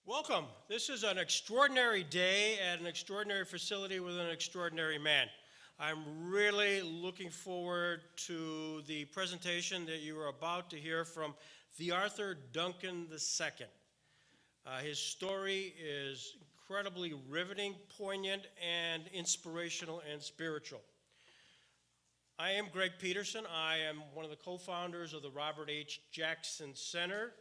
Welcome. This is an extraordinary day at an extraordinary facility with an extraordinary man. I'm really looking forward to the presentation that you are about to hear from TheArthur Duncan II. His story is incredibly riveting, poignant, and inspirational and spiritual. I am Greg Peterson. I am one of the co-founders of the Robert H. Jackson Center,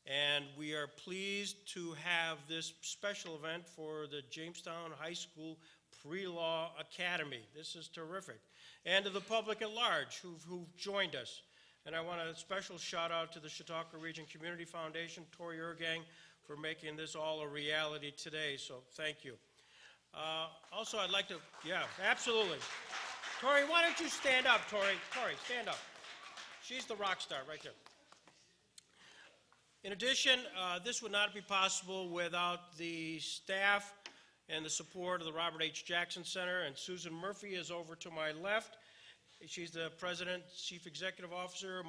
and we are pleased to have this special event for the Jamestown High School Pre-Law Academy. This is terrific. And to the public at large who've joined us. And I want a special shout out to the Chautauqua Region Community Foundation, Tori Ergang, for making this all a reality today, so thank you. Also, I'd like to, yeah, absolutely. Tori, why don't you stand up, Tori? Tori, stand up. She's the rock star right there. In addition, this would not be possible without the staff and the support of the Robert H. Jackson Center, and Susan Murphy is over to my left. She's the President, Chief Executive Officer,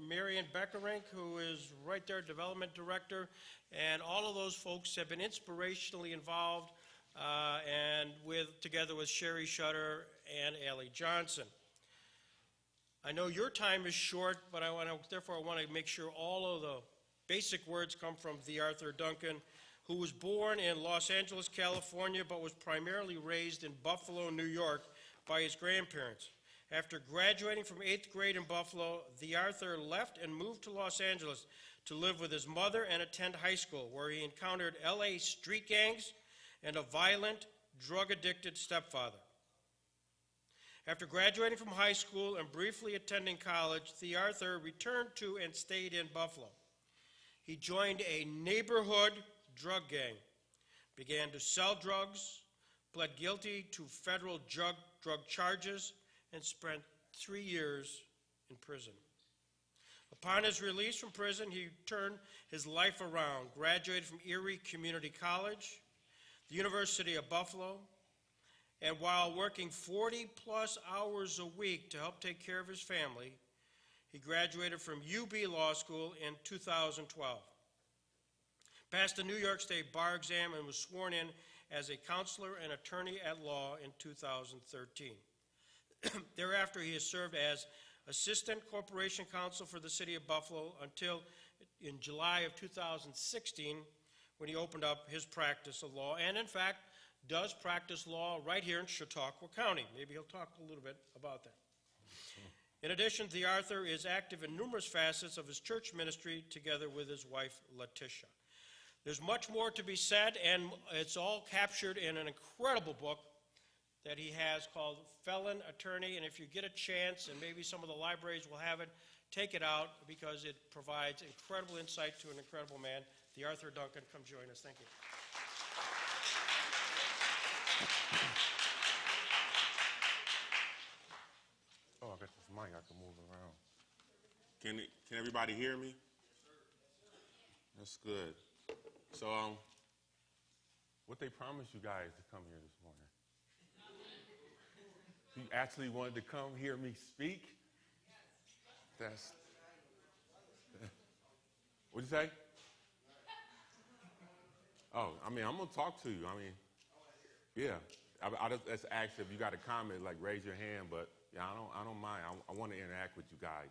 Marion Beckerink, who is right there, Development Director, and all of those folks have been inspirationally involved, and together with Sherry Shutter and Allie Johnson. I know your time is short, but therefore I want to make sure all of the basic words come from TheArthur Duncan, who was born in Los Angeles, California, but was primarily raised in Buffalo, New York, by his grandparents. After graduating from 8th grade in Buffalo, TheArthur left and moved to Los Angeles to live with his mother and attend high school, where he encountered LA street gangs and a violent, drug-addicted stepfather. After graduating from high school and briefly attending college, TheArthur returned to and stayed in Buffalo. He joined a neighborhood drug gang, began to sell drugs, pled guilty to federal drug charges, and spent 3 years in prison. Upon his release from prison, he turned his life around, graduated from Erie Community College, the University of Buffalo, and while working 40-plus hours a week to help take care of his family, he graduated from UB Law School in 2012. Passed the New York State Bar exam and was sworn in as a counselor and attorney at law in 2013. Thereafter, he has served as Assistant Corporation Counsel for the City of Buffalo until in July of 2016, when he opened up his practice of law, and in fact, does practice law right here in Chautauqua County. Maybe he'll talk a little bit about that. In addition, TheArthur is active in numerous facets of his church ministry together with his wife, Letitia. There's much more to be said, and it's all captured in an incredible book that he has called Felon-Attorney, and if you get a chance, and maybe some of the libraries will have it, take it out because it provides incredible insight to an incredible man. TheArthur Duncan, come join us. Thank you. Oh, I got this mic I can move around. Can everybody hear me? That's good. So, what they promised you guys to come here this morning? You actually wanted to come hear me speak? That's. What'd you say? Oh, I mean, I'm gonna talk to you. I mean, yeah. I just ask if you got a comment, like raise your hand. But yeah, I don't mind. I want to interact with you guys.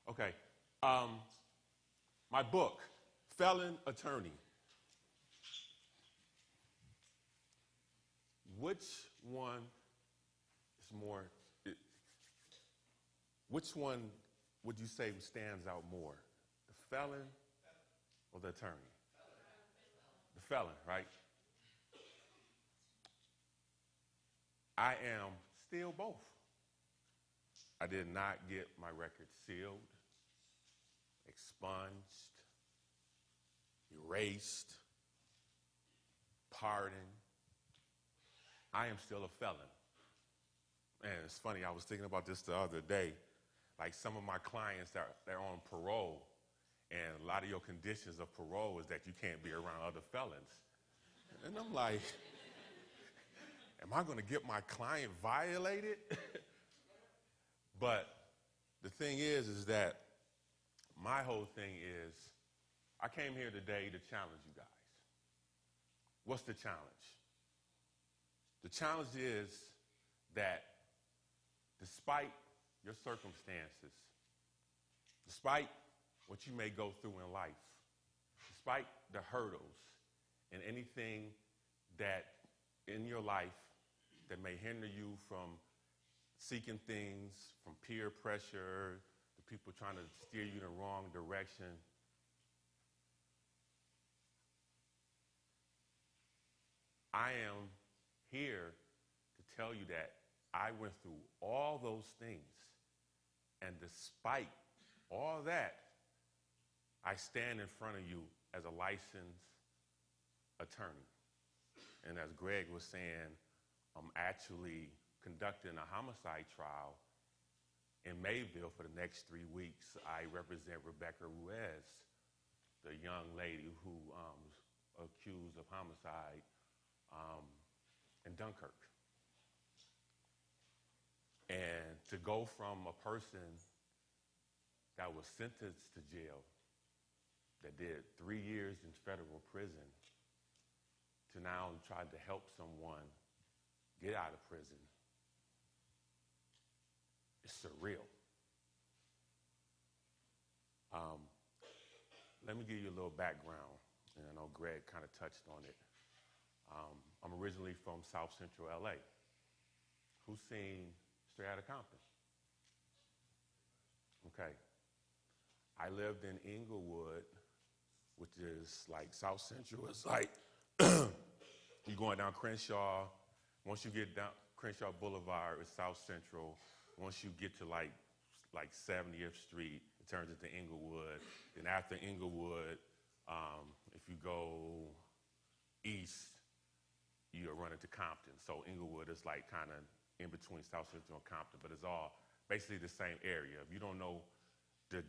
Okay. My book, Felon-Attorney. Which one is more? Which one would you say stands out more, the felon or the attorney? The felon, right? I am still both. I did not get my record sealed, expunged, erased, pardoned. I am still a felon. Man, it's funny, I was thinking about this the other day. Like some of my clients, they're on parole, and a lot of your conditions of parole is that you can't be around other felons. And I'm like, am I going to get my client violated? But the thing is that my whole thing is, I came here today to challenge you guys. What's the challenge? The challenge is that despite your circumstances, despite what you may go through in life, despite the hurdles and anything that in your life that may hinder you from seeking things, from peer pressure, the people trying to steer you in the wrong direction, I am here to tell you that I went through all those things, and despite all that, I stand in front of you as a licensed attorney. And as Greg was saying, I'm actually conducting a homicide trial in Mayville for the next 3 weeks. I represent Rebecca Ruiz, the young lady who was accused of homicide in Dunkirk. And to go from a person that was sentenced to jail, that did 3 years in federal prison, to now try to help someone get out of prison, it's surreal. Let me give you a little background, and I know Greg kind of touched on it. I'm originally from South Central LA. Who's seen Straight Outta Compton? Okay. I lived in Inglewood, which is like South Central. It's like you're going down Crenshaw. Once you get down Crenshaw Boulevard, it's South Central. Once you get to like 70th Street, it turns into Inglewood. Then after Inglewood, if you go east, you run into Compton. So Inglewood is like kind of in between South Central and Compton, but it's all basically the same area. If you don't know the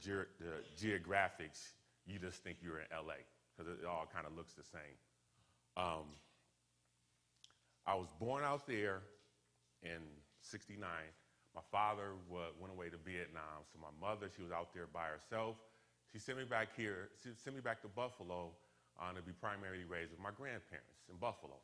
geographics, you just think you're in LA because it all kind of looks the same. I was born out there in '69. My father went away to Vietnam, so my mother, she was out there by herself. She sent me back here, she sent me back to Buffalo to be primarily raised with my grandparents in Buffalo.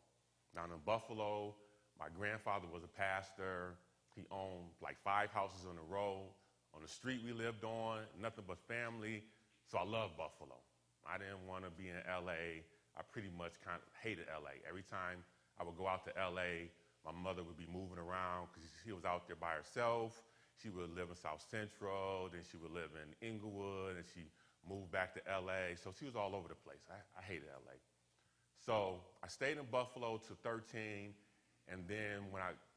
Now in Buffalo, my grandfather was a pastor. He owned like 5 houses on the road. On the street we lived on, nothing but family. So I love Buffalo. I didn't want to be in LA. I pretty much kind of hated LA. Every time I would go out to LA, my mother would be moving around because she was out there by herself. She would live in South Central, then she would live in Inglewood, and she moved back to LA. So she was all over the place. I hated LA. So I stayed in Buffalo till 13, and then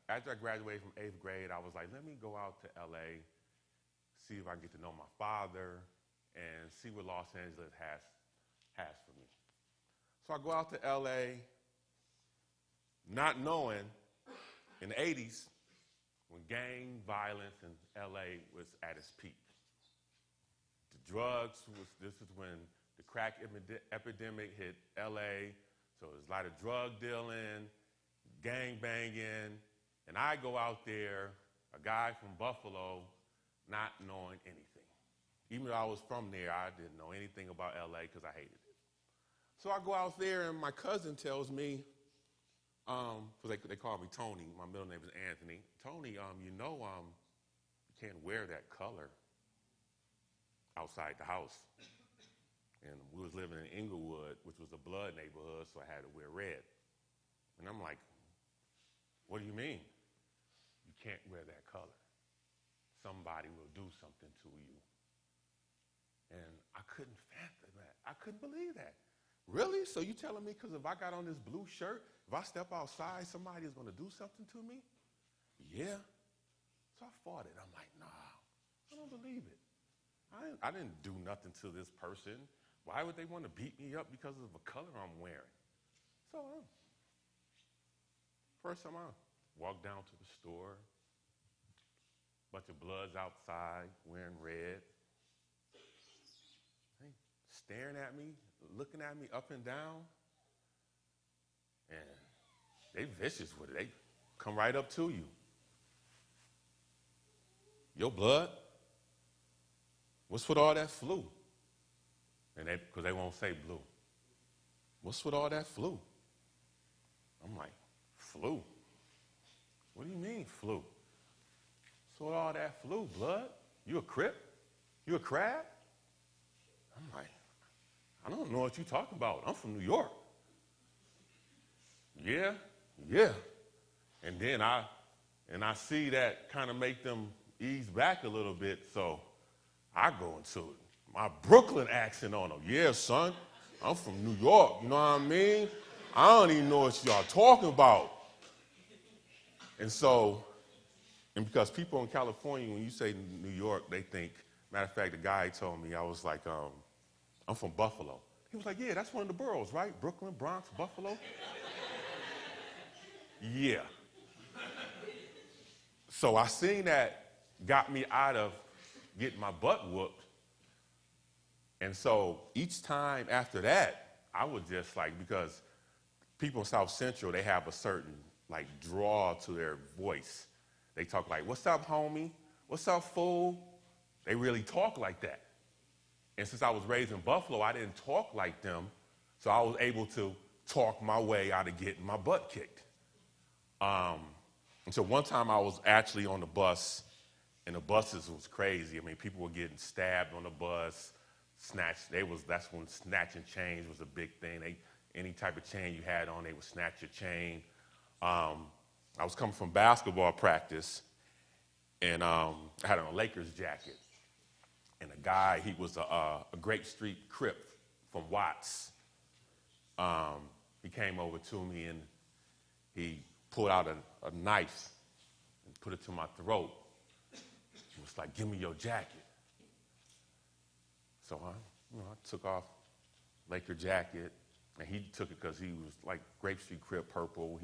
after I graduated from 8th grade, I was like, let me go out to LA, see if I can get to know my father, and see what Los Angeles has for me. So I go out to LA, not knowing in the 80s, when gang violence in LA was at its peak. The drugs this is when the crack epidemic hit LA, so there's a lot of drug dealing, gang banging, and I go out there, a guy from Buffalo, not knowing anything. Even though I was from there, I didn't know anything about LA because I hated it. So I go out there, and my cousin tells me, because they call me Tony, my middle name is Anthony. Tony, you can't wear that color outside the house. And we was living in Inglewood, which was a blood neighborhood, so I had to wear red. And I'm like, what do you mean? You can't wear that color. Somebody will do something to you. And I couldn't fathom that. I couldn't believe that. Really? So you telling me because if I got on this blue shirt, if I step outside, somebody is going to do something to me? Yeah. So I fought it. I'm like, nah, I don't believe it. I didn't do nothing to this person. Why would they want to beat me up because of a color I'm wearing? So first time I walked down to the store, bunch of bloods outside wearing red. Hey, staring at me, looking at me up and down. And they vicious with it. They come right up to you. Your blood? What's with all that flu? And because they won't say blue. What's with all that flu? I'm like, flu? What do you mean, flu? So all that flu, blood? You a Crip? You a crab? I'm like, I don't know what you're talking about. I'm from New York. Yeah. And then I see that kind of make them ease back a little bit, so I go into my Brooklyn accent on them. Yeah, son, I'm from New York, you know what I mean? I don't even know what y'all talking about. And because people in California, when you say New York, they think, matter of fact, the guy told me, I was like, I'm from Buffalo. He was like, yeah, that's one of the boroughs, right? Brooklyn, Bronx, Buffalo. Yeah. So I seen that got me out of getting my butt whooped. And so each time after that, I would just like, because people in South Central, they have a certain like draw to their voice. They talk like, what's up, homie? What's up, fool? They really talk like that. And since I was raised in Buffalo, I didn't talk like them, so I was able to talk my way out of getting my butt kicked. And so one time I was actually on the bus, and the buses was crazy. I mean, people were getting stabbed on the bus, snatched. That's when snatching chains was a big thing. Any type of chain you had on, they would snatch your chain. I was coming from basketball practice, and I had on a Lakers jacket. And a guy, he was a Grape Street Crip from Watts. He came over to me, and he pulled out a knife and put it to my throat. He was like, give me your jacket. So I took off Laker jacket, and he took it because he was like Grape Street Crip, purple.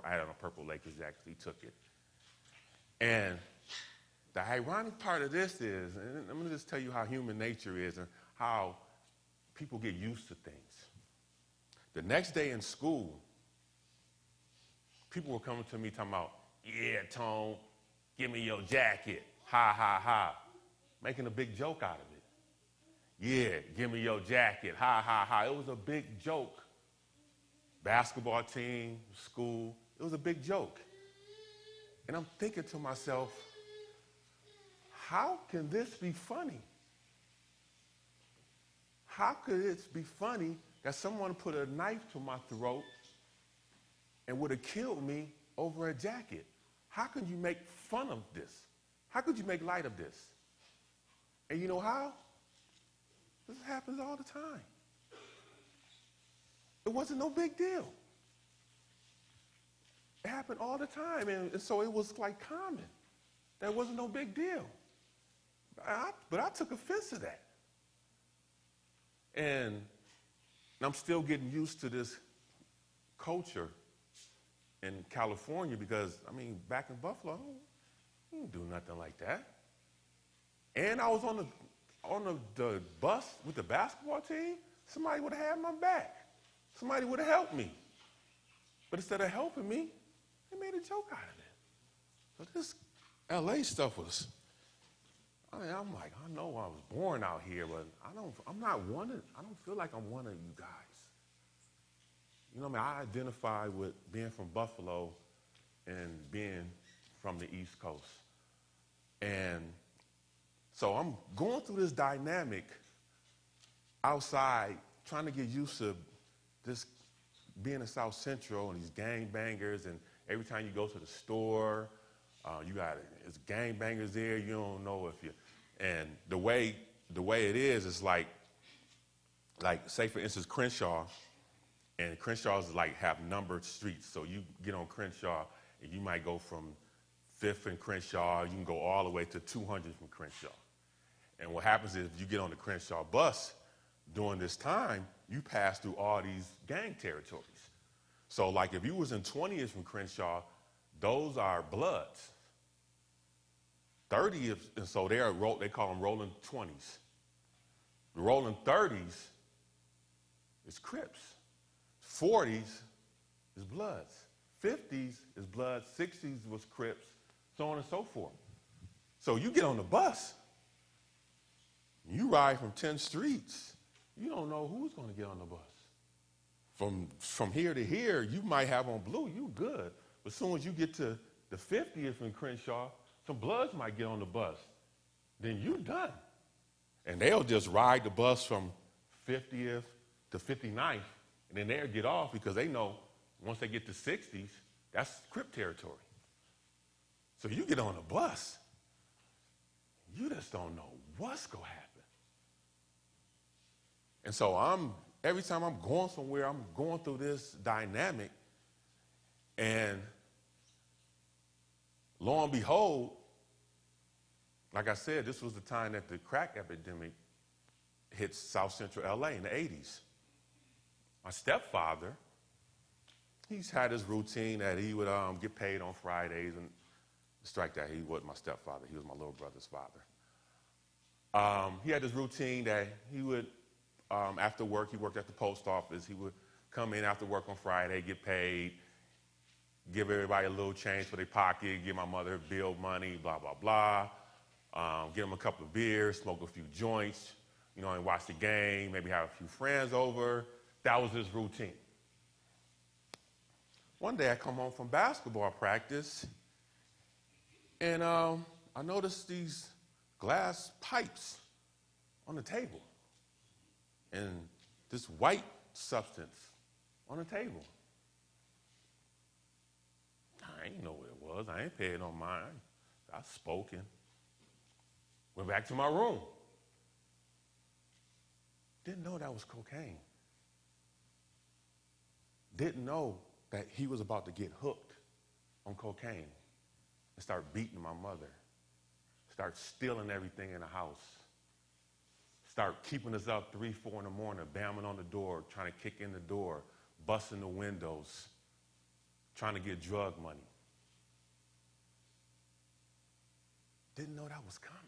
I had on a purple Lakers jacket, so he took it. And the ironic part of this is, and I'm going to just tell you how human nature is and how people get used to things. The next day in school, people were coming to me talking about, yeah, Tone, give me your jacket, ha, ha, ha, making a big joke out of it. Yeah, give me your jacket, ha, ha, ha. It was a big joke. Basketball team, school, it was a big joke. And I'm thinking to myself, how can this be funny? How could it be funny that someone put a knife to my throat and would have killed me over a jacket? How could you make fun of this? How could you make light of this? And you know how? This happens all the time. It wasn't no big deal. It happened all the time, and so it was like common. That wasn't no big deal. But I took offense to that. And I'm still getting used to this culture in California because, I mean, back in Buffalo, you didn't do nothing like that. And I was on the bus with the basketball team, somebody would have had my back. Somebody would have helped me. But instead of helping me, they made a joke out of it. So this LA stuff was, I'm like, I know I was born out here, but I don't feel like I'm one of you guys. You know what I mean? I identify with being from Buffalo and being from the East Coast. And so I'm going through this dynamic outside, trying to get used to this being in South Central and these gangbangers, and every time you go to the store, it's gangbangers there, you don't know if you, and the way it is like say for instance Crenshaw, and Crenshaw's like have numbered streets, so you get on Crenshaw and you might go from 5th and Crenshaw, you can go all the way to 200 from Crenshaw. And what happens is if you get on the Crenshaw bus during this time, you pass through all these gang territories. So like if you was in 20th from Crenshaw, those are Bloods. 30th, and so they call them rolling 20s. The rolling 30s is Crips. 40s is Bloods. 50s is Bloods. 60s was Crips, so on and so forth. So you get on the bus, you ride from 10 streets, you don't know who's going to get on the bus. from here to here, you might have on blue, you good. But as soon as you get to the 50th in Crenshaw, some bloods might get on the bus. Then you done. And they'll just ride the bus from 50th to 59th, and then they'll get off because they know once they get to 60s, that's Crip territory. So you get on a bus, you just don't know what's going to happen. And so every time I'm going somewhere, I'm going through this dynamic, and lo and behold, like I said, this was the time that the crack epidemic hit South Central LA in the 80s. My stepfather, he's had his routine that he would get paid on Fridays, and strike that, he wasn't my stepfather, he was my little brother's father. He had this routine that he would, after work, he worked at the post office, he would come in after work on Friday, get paid, give everybody a little change for their pocket, give my mother bill money, blah, blah, blah. Give him a couple of beers, smoke a few joints, and watch the game, maybe have a few friends over. That was his routine. One day I come home from basketball practice, and I noticed these glass pipes on the table and this white substance on the table. I didn't know what it was. I ain't paying no mind. I was spoken. Went back to my room. Didn't know that was cocaine. Didn't know that he was about to get hooked on cocaine and start beating my mother, start stealing everything in the house, start keeping us up 3, 4 in the morning, banging on the door, trying to kick in the door, busting the windows, trying to get drug money. Didn't know that was coming.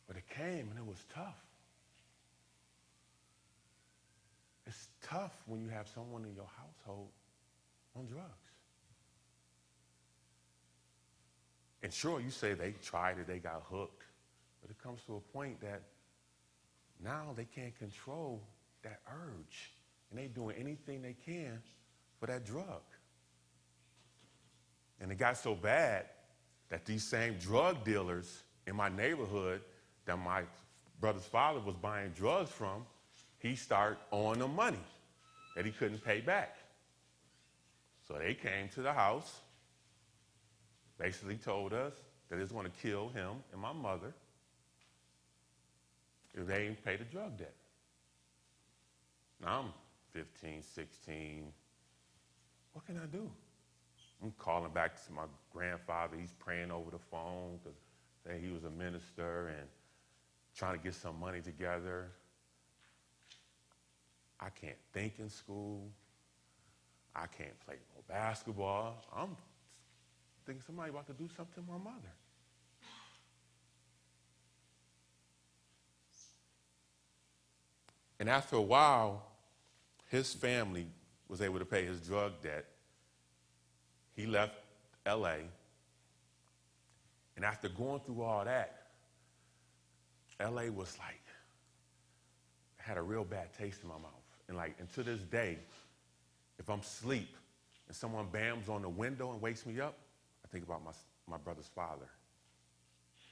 But it came and it was tough. It's tough when you have someone in your household on drugs. And sure, you say they tried it, they got hooked, but it comes to a point that now they can't control that urge, and they're doing anything they can for that drug. And it got so bad that these same drug dealers in my neighborhood that my brother's father was buying drugs from, he started owing them money that he couldn't pay back. So they came to the house, basically told us that it's going to kill him and my mother if they didn't pay the drug debt. Now I'm 15, 16. What can I do? I'm calling back to my grandfather. He's praying over the phone because he was a minister and trying to get some money together. I can't think in school. I can't play no basketball. I'm thinking somebody about to do something to my mother. And after a while, his family was able to pay his drug debt. He left LA. And after going through all that, LA was like, had a real bad taste in my mouth. And to this day, if I'm asleep and someone bams on the window and wakes me up, I think about my brother's father.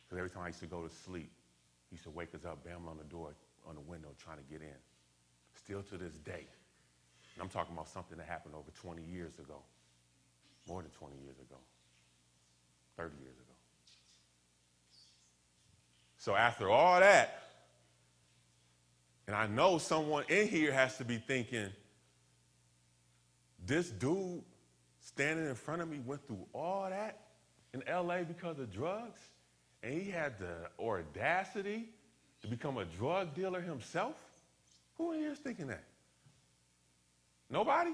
Because every time I used to go to sleep, he used to wake us up, bam on the door, on the window, trying to get in. Still to this day. And I'm talking about something that happened over 20 years ago. More than 20 years ago. 30 years ago. So after all that, and I know someone in here has to be thinking, this dude standing in front of me went through all that in LA because of drugs, and he had the audacity to become a drug dealer himself? Who in here is thinking that? Nobody?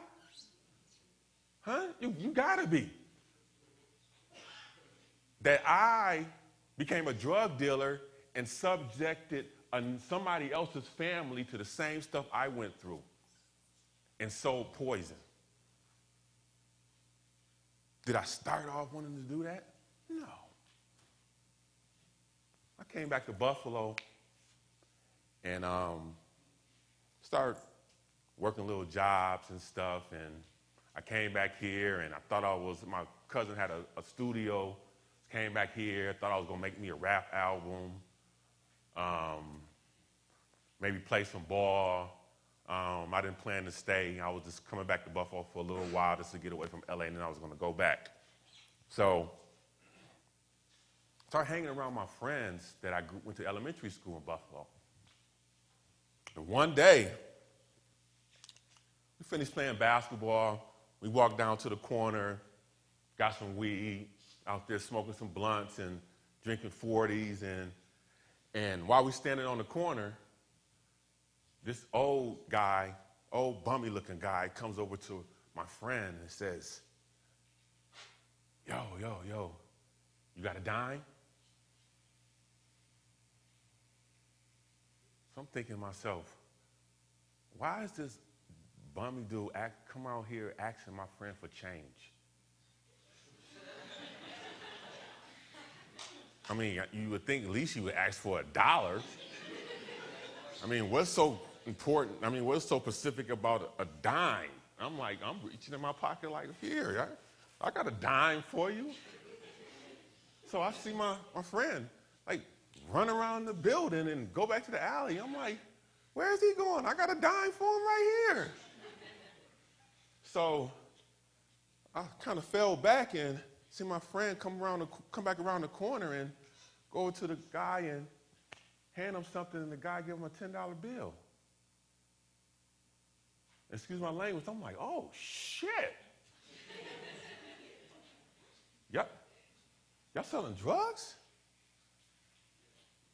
Huh? You gotta be. That I became a drug dealer and subjected somebody else's family to the same stuff I went through and sold poison. Did I start off wanting to do that? No. I came back to Buffalo and started working little jobs and stuff, and I came back here, and I thought my cousin had a studio, came back here, thought I was gonna make me a rap album, maybe play some ball. I didn't plan to stay. I was just coming back to Buffalo for a little while just to get away from LA, and then I was gonna go back. So I started hanging around my friends that I went to elementary school in Buffalo. And one day, we finished playing basketball. We walked down to the corner, got some weed, out there smoking some blunts and drinking 40s. And while we standing on the corner, this old guy, old bummy looking guy, comes over to my friend and says, yo, you got a dime? So I'm thinking to myself, why is this bummy dude come out here asking my friend for change? I mean, you would think at least you would ask for $1. I mean, what's so important? I mean, what's so specific about a dime? I'm like, I'm reaching in my pocket like, here, I got a dime for you. So I see my friend, like, run around the building and go back to the alley. I'm like, where is he going? I got a dime for him right here. So I kind of fell back and see my friend come back around the corner and go to the guy and hand him something, and the guy give him a $10 bill. Excuse my language, I'm like, oh, shit. Y'all selling drugs?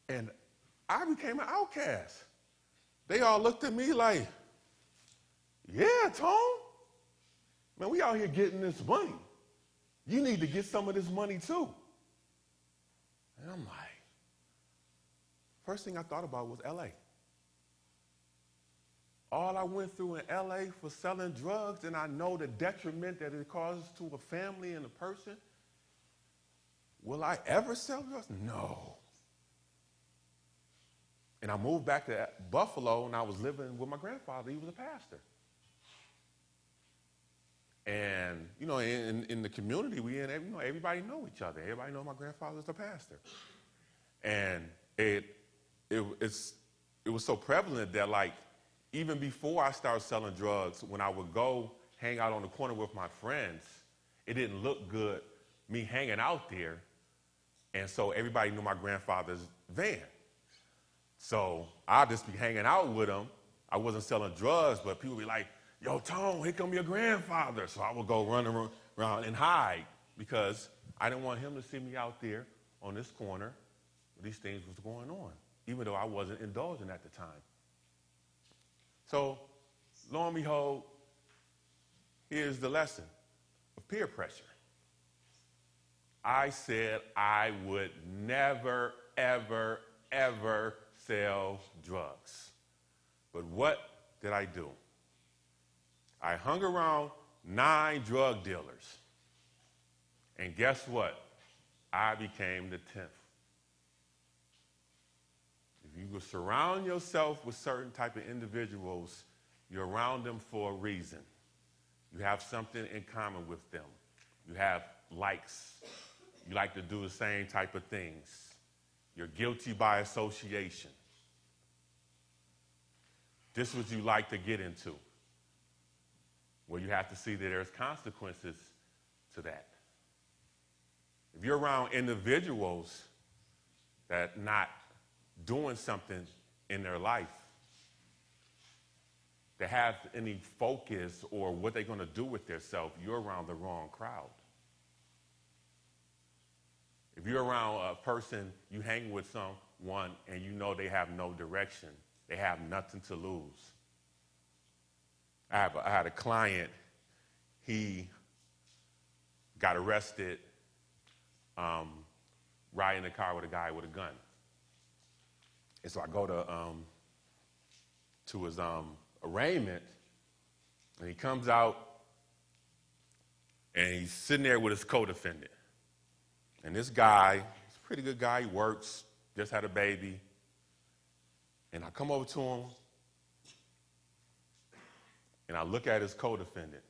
And I became an outcast. They all looked at me like, yeah, Tone. Man, we out here getting this money. You need to get some of this money too. And I'm like, first thing I thought about was LA. All I went through in LA for selling drugs, and I know the detriment that it causes to a family and a person. Will I ever sell drugs? No. And I moved back to Buffalo, and I was living with my grandfather. He was a pastor. And, you know, in the community we in, you know, everybody know each other. Everybody know my grandfather's a pastor. And it was so prevalent that, like, even before I started selling drugs, when I would go hang out on the corner with my friends, it didn't look good, me hanging out there. And so everybody knew my grandfather's van. So I'd just be hanging out with him. I wasn't selling drugs, but people would be like, yo, Tone, here come your grandfather. So I would go run around and hide because I didn't want him to see me out there on this corner where these things was going on, even though I wasn't indulging at the time. So lo and behold, here's the lesson of peer pressure. I said I would never, ever, ever sell drugs. But what did I do? I hung around 9 drug dealers. And guess what? I became the 10th. If you surround yourself with certain type of individuals, you're around them for a reason. You have something in common with them. You have likes. You like to do the same type of things. You're guilty by association. This is what you like to get into. Well, you have to see that there's consequences to that. If you're around individuals that not doing something in their life, that have any focus or what they're going to do with themselves, you're around the wrong crowd. If you're around a person, you hang with someone and you know they have no direction, they have nothing to lose. I had a client, he got arrested riding in a car with a guy with a gun. And so I go to his arraignment, and he comes out, and he's sitting there with his co-defendant. And this guy, he's a pretty good guy, he works, just had a baby. And I come over to him, And I look at his co-defendant.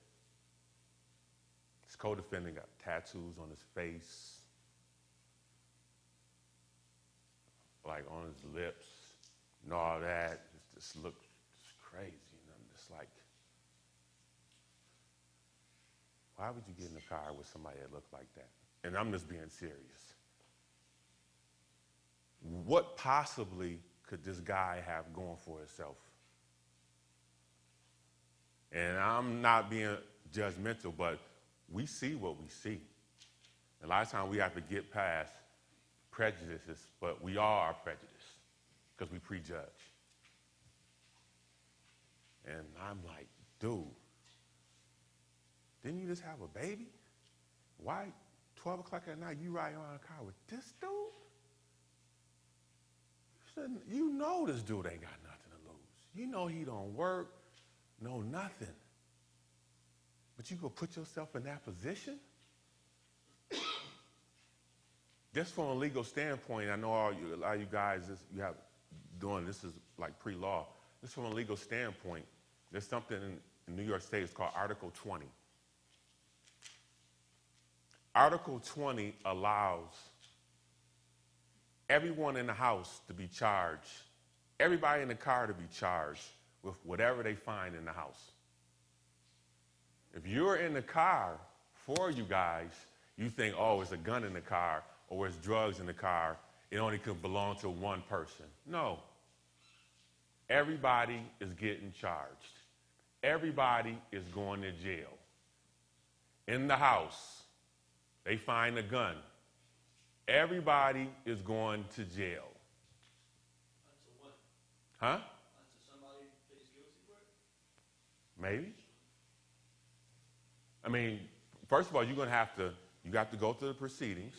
His co-defendant got tattoos on his face, like on his lips, and all that. Just looked crazy. And I'm just like, why would you get in a car with somebody that looked like that? And I'm just being serious. What possibly could this guy have going for himself? And I'm not being judgmental, but we see what we see. A lot of times we have to get past prejudices, but we are prejudiced because we prejudge. And I'm like, dude, didn't you just have a baby? Why 12 o'clock at night you riding around a car with this dude? You know this dude ain't got nothing to lose. You know he don't work, no nothing. But you go put yourself in that position? Just from a legal standpoint, I know a lot of you guys you have doing this is like pre-law. Just from a legal standpoint, there's something in New York State, it's called Article 20. Article 20 allows everyone in the house to be charged, everybody in the car to be charged with whatever they find in the house. If you're in the car, for you guys, you think, oh, it's a gun in the car or it's drugs in the car, it only could belong to one person. No. Everybody is getting charged. Everybody is going to jail. In the house, they find a gun. Everybody is going to jail. Until what? Huh? Until somebody pleads guilty for it? Maybe. I mean, first of all, you have to go through the proceedings.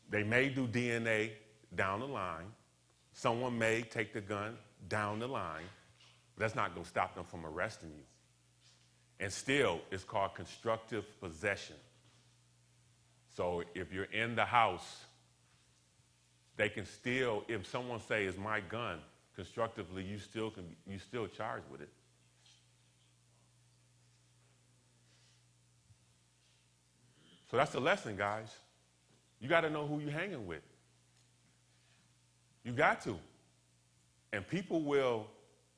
They may do DNA down the line. Someone may take the gun down the line. But that's not going to stop them from arresting you. And still, it's called constructive possession. So if you're in the house, they can still, if someone say it's my gun, constructively, you still charged with it. So that's the lesson, guys. You got to know who you're hanging with. You got to. And people will,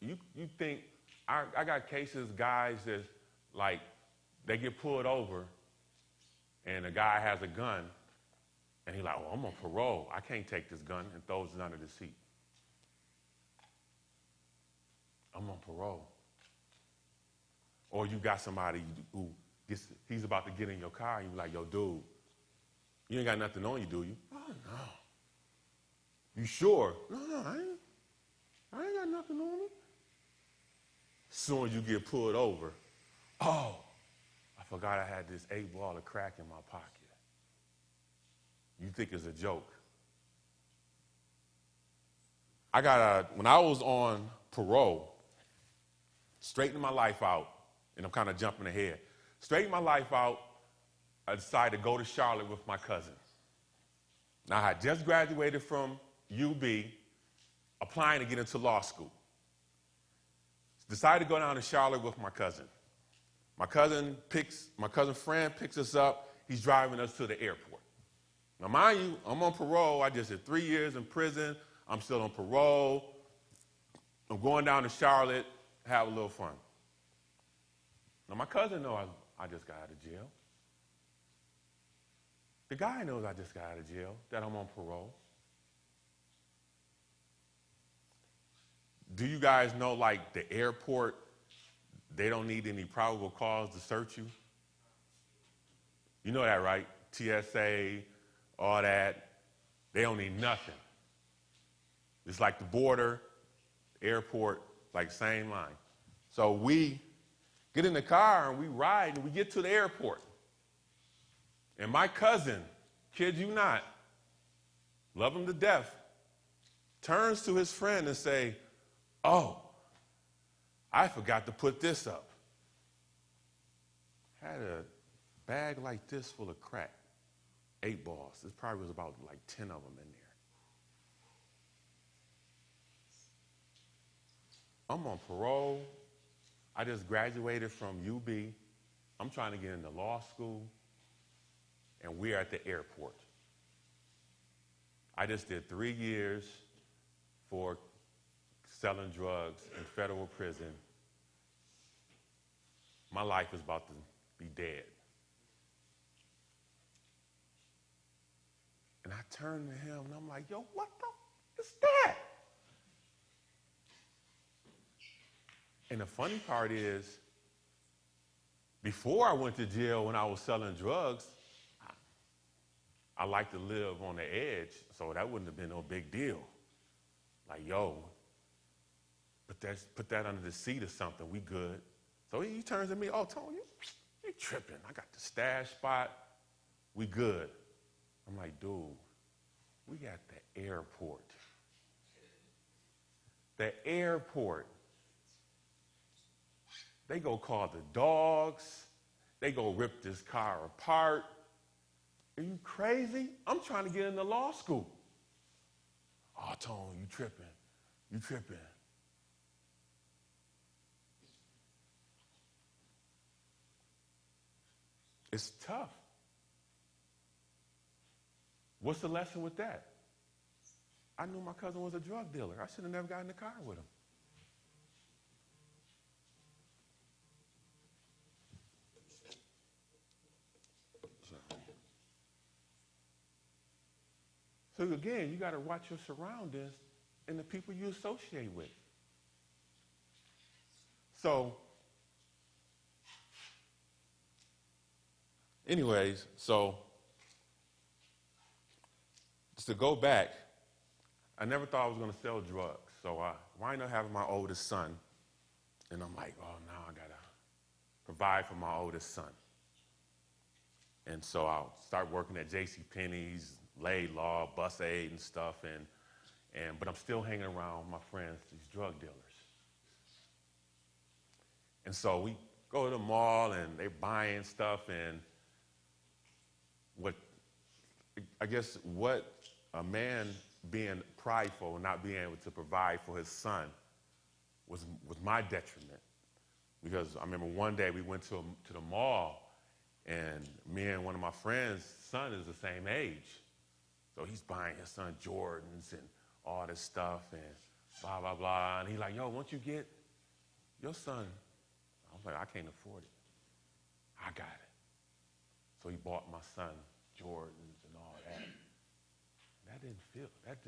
you think, I got cases, guys, that like, they get pulled over, and a guy has a gun, and he's like, oh, I'm on parole. I can't take this gun, and throws it under the seat. I'm on parole. Or you got somebody who he's about to get in your car, and you're like, yo, dude, you ain't got nothing on you, do you? Oh, no. You sure? No, I ain't got nothing on me. Soon as you get pulled over, oh, I forgot I had this 8-ball of crack in my pocket. You think it's a joke. When I was on parole, straighten my life out, and I'm kind of jumping ahead. Straighten my life out, I decided to go to Charlotte with my cousin. Now, I had just graduated from UB, applying to get into law school. Decided to go down to Charlotte with my cousin. My cousin friend picks us up. He's driving us to the airport. Now, mind you, I'm on parole. I just did 3 years in prison. I'm still on parole. I'm going down to Charlotte, have a little fun. Now, my cousin knows I just got out of jail. The guy knows I just got out of jail, that I'm on parole. Do you guys know, like, the airport, they don't need any probable cause to search you? You know that, right? TSA, all that. They don't need nothing. It's like the border, airport, like same line. So we get in the car and we ride and we get to the airport. And my cousin, kid you not, love him to death, turns to his friend and say, oh, I forgot to put this up. Had a bag like this full of crack, 8 balls. It probably was about like 10 of them in there. I'm on parole. I just graduated from UB. I'm trying to get into law school, and we're at the airport. I just did 3 years for selling drugs in federal prison. My life is about to be dead. And I turned to him, and I'm like, yo, what the is that? And the funny part is, before I went to jail when I was selling drugs, I like to live on the edge, so that wouldn't have been no big deal. Like, yo, put that under the seat or something, we good. So he turns to me, oh, Tony, you tripping. I got the stash spot, we good. I'm like, dude, we at the airport. The airport. They go call the dogs. They go rip this car apart. Are you crazy? I'm trying to get into law school. Oh, Tone, you tripping. You tripping. It's tough. What's the lesson with that? I knew my cousin was a drug dealer. I should have never got in the car with him. So again, you got to watch your surroundings and the people you associate with. So, anyways, just to go back, I never thought I was going to sell drugs. So I wind up having my oldest son, and I'm like, oh, now I got to provide for my oldest son. And so I'll start working at JCPenney's, Laidlaw, Bus Aid and stuff, but I'm still hanging around with my friends, these drug dealers. And so we go to the mall, and they're buying stuff, and what a man being prideful and not being able to provide for his son was my detriment. Because I remember one day we went to the mall, and me and one of my friends' son is the same age. So he's buying his son Jordans and all this stuff and blah, blah, blah. And he's like, yo, once you get your son, I was like, I can't afford it. I got it. So he bought my son Jordans and all that. That didn't feel, that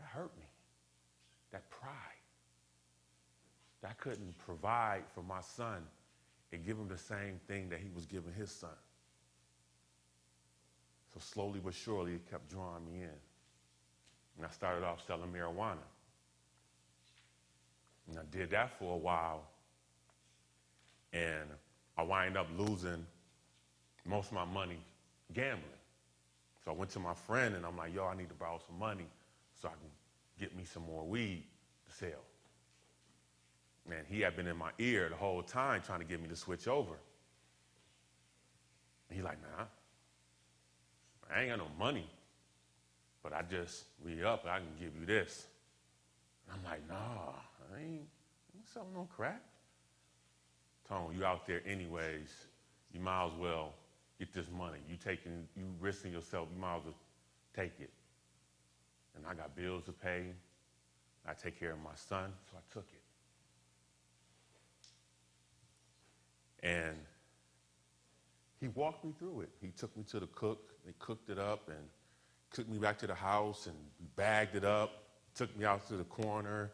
hurt me. That pride. That I couldn't provide for my son and give him the same thing that he was giving his son. So slowly but surely, it kept drawing me in. And I started off selling marijuana. And I did that for a while. And I wind up losing most of my money gambling. So I went to my friend, and I'm like, yo, I need to borrow some money so I can get me some more weed to sell. And he had been in my ear the whole time trying to get me to switch over. And he's like, man, I ain't got no money, but I just re-up and I can give you this. And I'm like, nah, I ain't selling no crack. Tone, you out there anyways, you might as well get this money. You risking yourself, you might as well take it. And I got bills to pay. I take care of my son, so I took it. And he walked me through it. He took me to the cook. They cooked it up and took me back to the house and bagged it up, took me out to the corner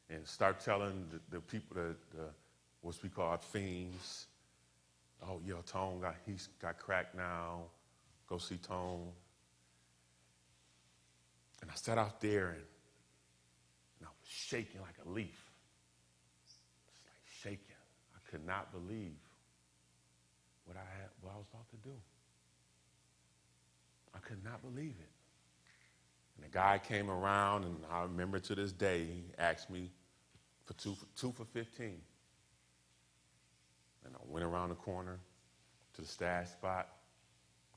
and started telling the people, what we call fiends, oh, yo, Tone, he's got crack now. Go see Tone. And I sat out there and I was shaking like a leaf. Just like shaking. I could not believe what I was about to do. I could not believe it. And the guy came around, and I remember to this day, he asked me for two for 15. And I went around the corner to the stash spot,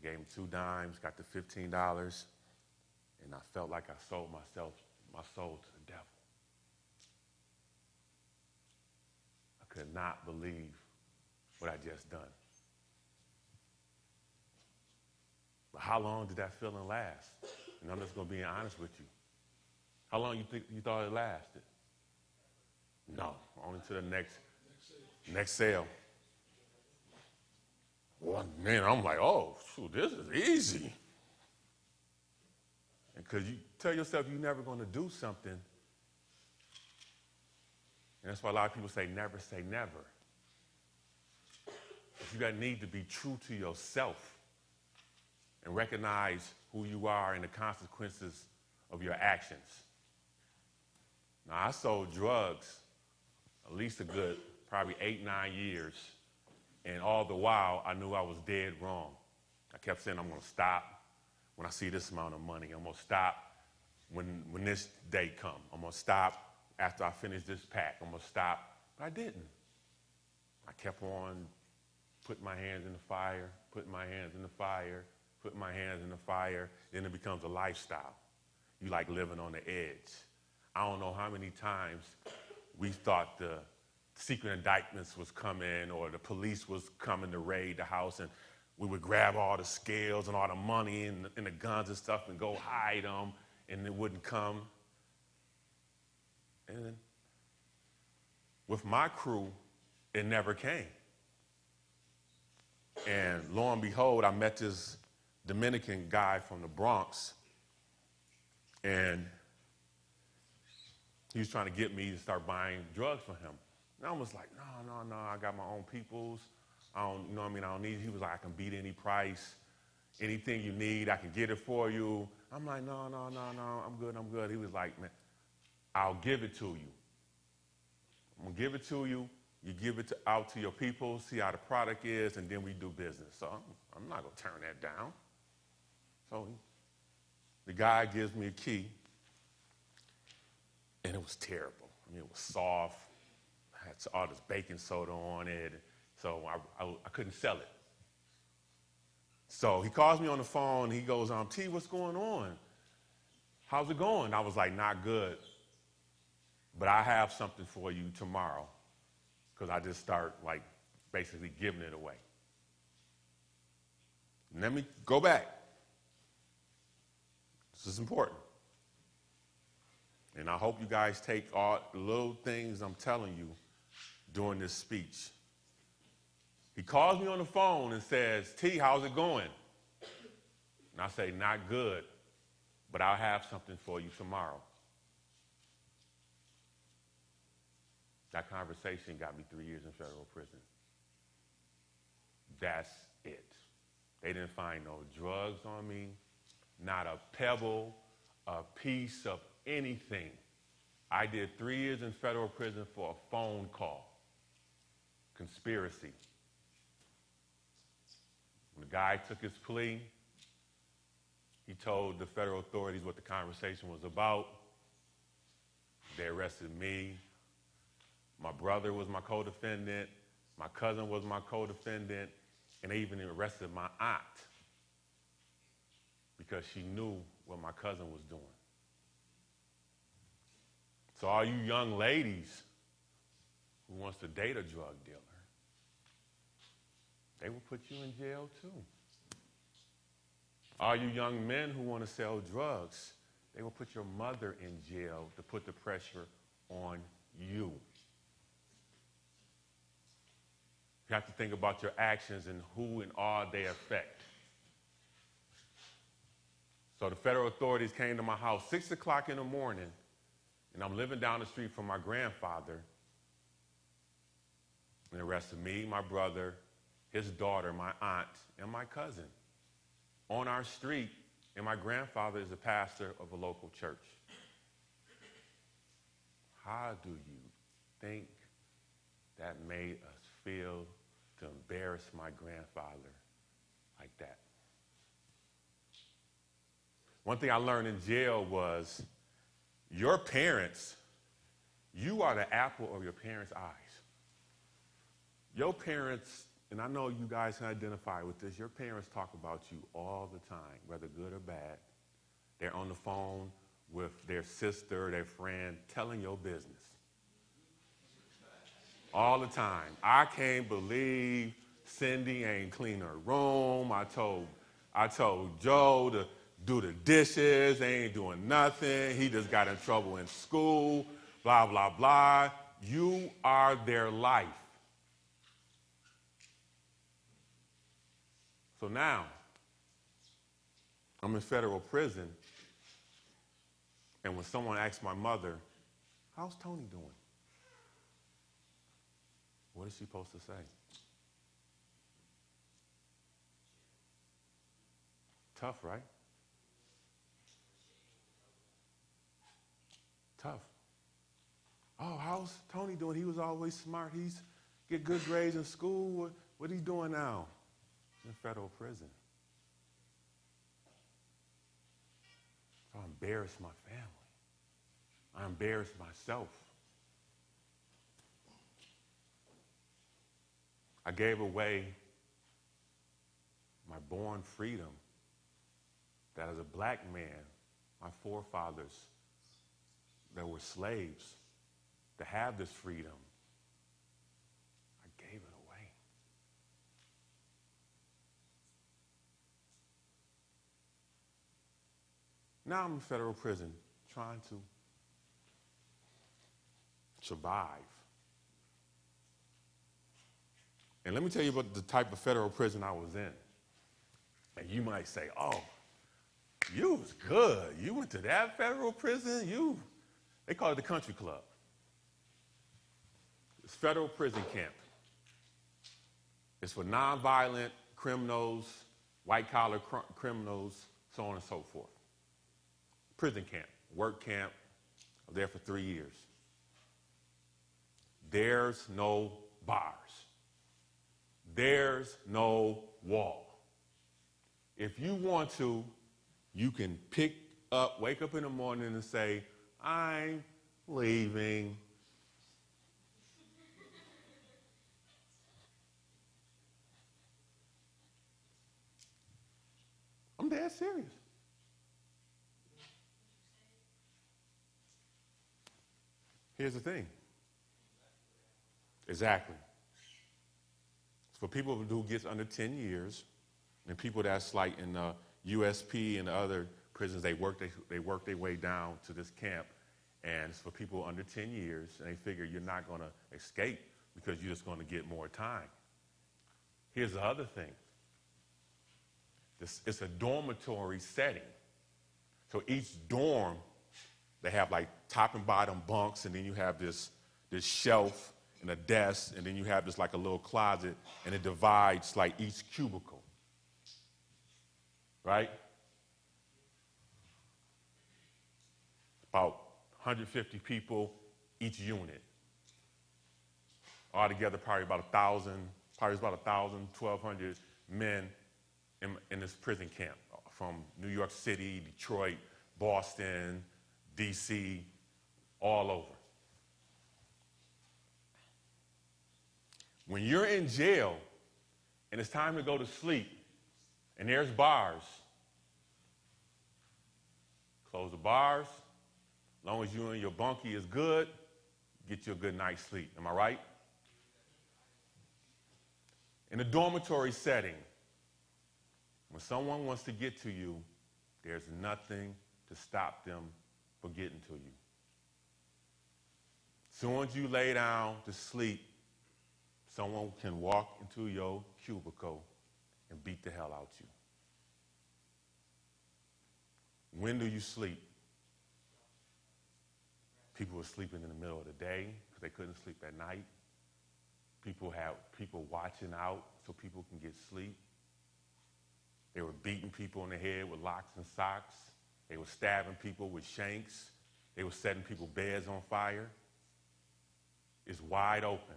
gave him 2 dimes, got the $15, and I felt like I sold my soul to the devil. I could not believe what I just done. But how long did that feeling last? And I'm just going to be honest with you. How long you thought it lasted? No, only to the next sale. Well, man, I'm like, oh, shoot, this is easy. And because you tell yourself you're never going to do something, and that's why a lot of people say never say never. But you got to need to be true to yourself and recognize who you are and the consequences of your actions. Now, I sold drugs at least a good probably 8-9 years, and all the while I knew I was dead wrong. I kept saying I'm going to stop when I see this amount of money. I'm going to stop when this day comes. I'm going to stop after I finish this pack. I'm going to stop. But I didn't. I kept on putting my hands in the fire, putting my hands in the fire, putting my hands in the fire. Then it becomes a lifestyle. You like living on the edge. I don't know how many times we thought the secret indictments was coming or the police was coming to raid the house, and we would grab all the scales and all the money and the guns and stuff and go hide them, and it wouldn't come. And then with my crew, it never came. And lo and behold, I met this Dominican guy from the Bronx, and he was trying to get me to start buying drugs for him. And I was like, no, I got my own peoples. I don't, you know what I mean? I don't need, he was like, I can beat any price. Anything you need, I can get it for you. I'm like, no, I'm good. He was like, man, I'll give it to you. I'm gonna give it to you. You give it out to your people, see how the product is, and then we do business. So I'm not gonna turn that down. So the guy gives me a key, and it was terrible. I mean, it was soft, had all this baking soda on it, so I couldn't sell it. So he calls me on the phone, he goes, T, what's going on? How's it going? I was like, not good, but I have something for you tomorrow, because I just start like basically giving it away. And let me go back. This is important. And I hope you guys take all the little things I'm telling you during this speech. He calls me on the phone and says, T, how's it going? And I say, not good, but I'll have something for you tomorrow. That conversation got me 3 years in federal prison. That's it. They didn't find no drugs on me, not a pebble, a piece of anything. I did 3 years in federal prison for a phone call. Conspiracy. When the guy took his plea, he told the federal authorities what the conversation was about. They arrested me. My brother was my co-defendant. My cousin was my co-defendant. And they even arrested my aunt because she knew what my cousin was doing. So all you young ladies who wants to date a drug dealer, they will put you in jail too. All you young men who want to sell drugs, they will put your mother in jail to put the pressure on you. You have to think about your actions and who and all they affect. So the federal authorities came to my house 6 o'clock in the morning, and I'm living down the street from my grandfather, and arrested me, my brother, his daughter, my aunt, and my cousin on our street, and my grandfather is a pastor of a local church. How do you think that made us feel to embarrass my grandfather like that? One thing I learned in jail was your parents, you are the apple of your parents' eyes. Your parents, and I know you guys can identify with this, your parents talk about you all the time, whether good or bad. They're on the phone with their sister, their friend, telling your business. all the time. I can't believe Cindy ain't clean her room. I told Joe to do the dishes. They ain't doing nothing. He just got in trouble in school, blah, blah, blah. You are their life. So now, I'm in federal prison, and when someone asks my mother, how's Tony doing? What is she supposed to say? Tough, right? Tough. Oh, how's Tony doing? He was always smart. He's get good grades in school. What he doing now? He's in federal prison. So I embarrassed my family. I embarrassed myself. I gave away my born freedom that as a black man, my forefathers that were slaves, to have this freedom, I gave it away. Now I'm in federal prison trying to survive. And let me tell you about the type of federal prison I was in. And you might say, oh, you was good. You went to that federal prison? They call it the country club. It's federal prison camp. It's for nonviolent criminals, white-collar criminals, so on and so forth. Prison camp, work camp. I was there for 3 years. There's no bars. There's no wall. If you want to, you can wake up in the morning and say, I'm leaving. I'm dead serious. Here's the thing. Exactly. It's for people who gets under 10 years, and people that's like in USP and other prisons, they work their way down to this camp, and it's for people under 10 years, and they figure you're not going to escape because you're just going to get more time. Here's the other thing. It's a dormitory setting. So each dorm, they have like top and bottom bunks, and then you have this shelf and a desk, and then you have this like a little closet, and it divides like each cubicle. Right? About 150 people each unit. Altogether, probably about 1,000, 1,200 men in this prison camp from New York City, Detroit, Boston, DC, all over. When you're in jail and it's time to go to sleep and there's bars, close the bars. As long as you and your bunkie is good, get you a good night's sleep. Am I right? In a dormitory setting, when someone wants to get to you, there's nothing to stop them from getting to you. As soon as you lay down to sleep, someone can walk into your cubicle and beat the hell out you. When do you sleep? People were sleeping in the middle of the day because they couldn't sleep at night. People have people watching out so people can get sleep. They were beating people in the head with locks and socks. They were stabbing people with shanks. They were setting people's beds on fire. It's wide open.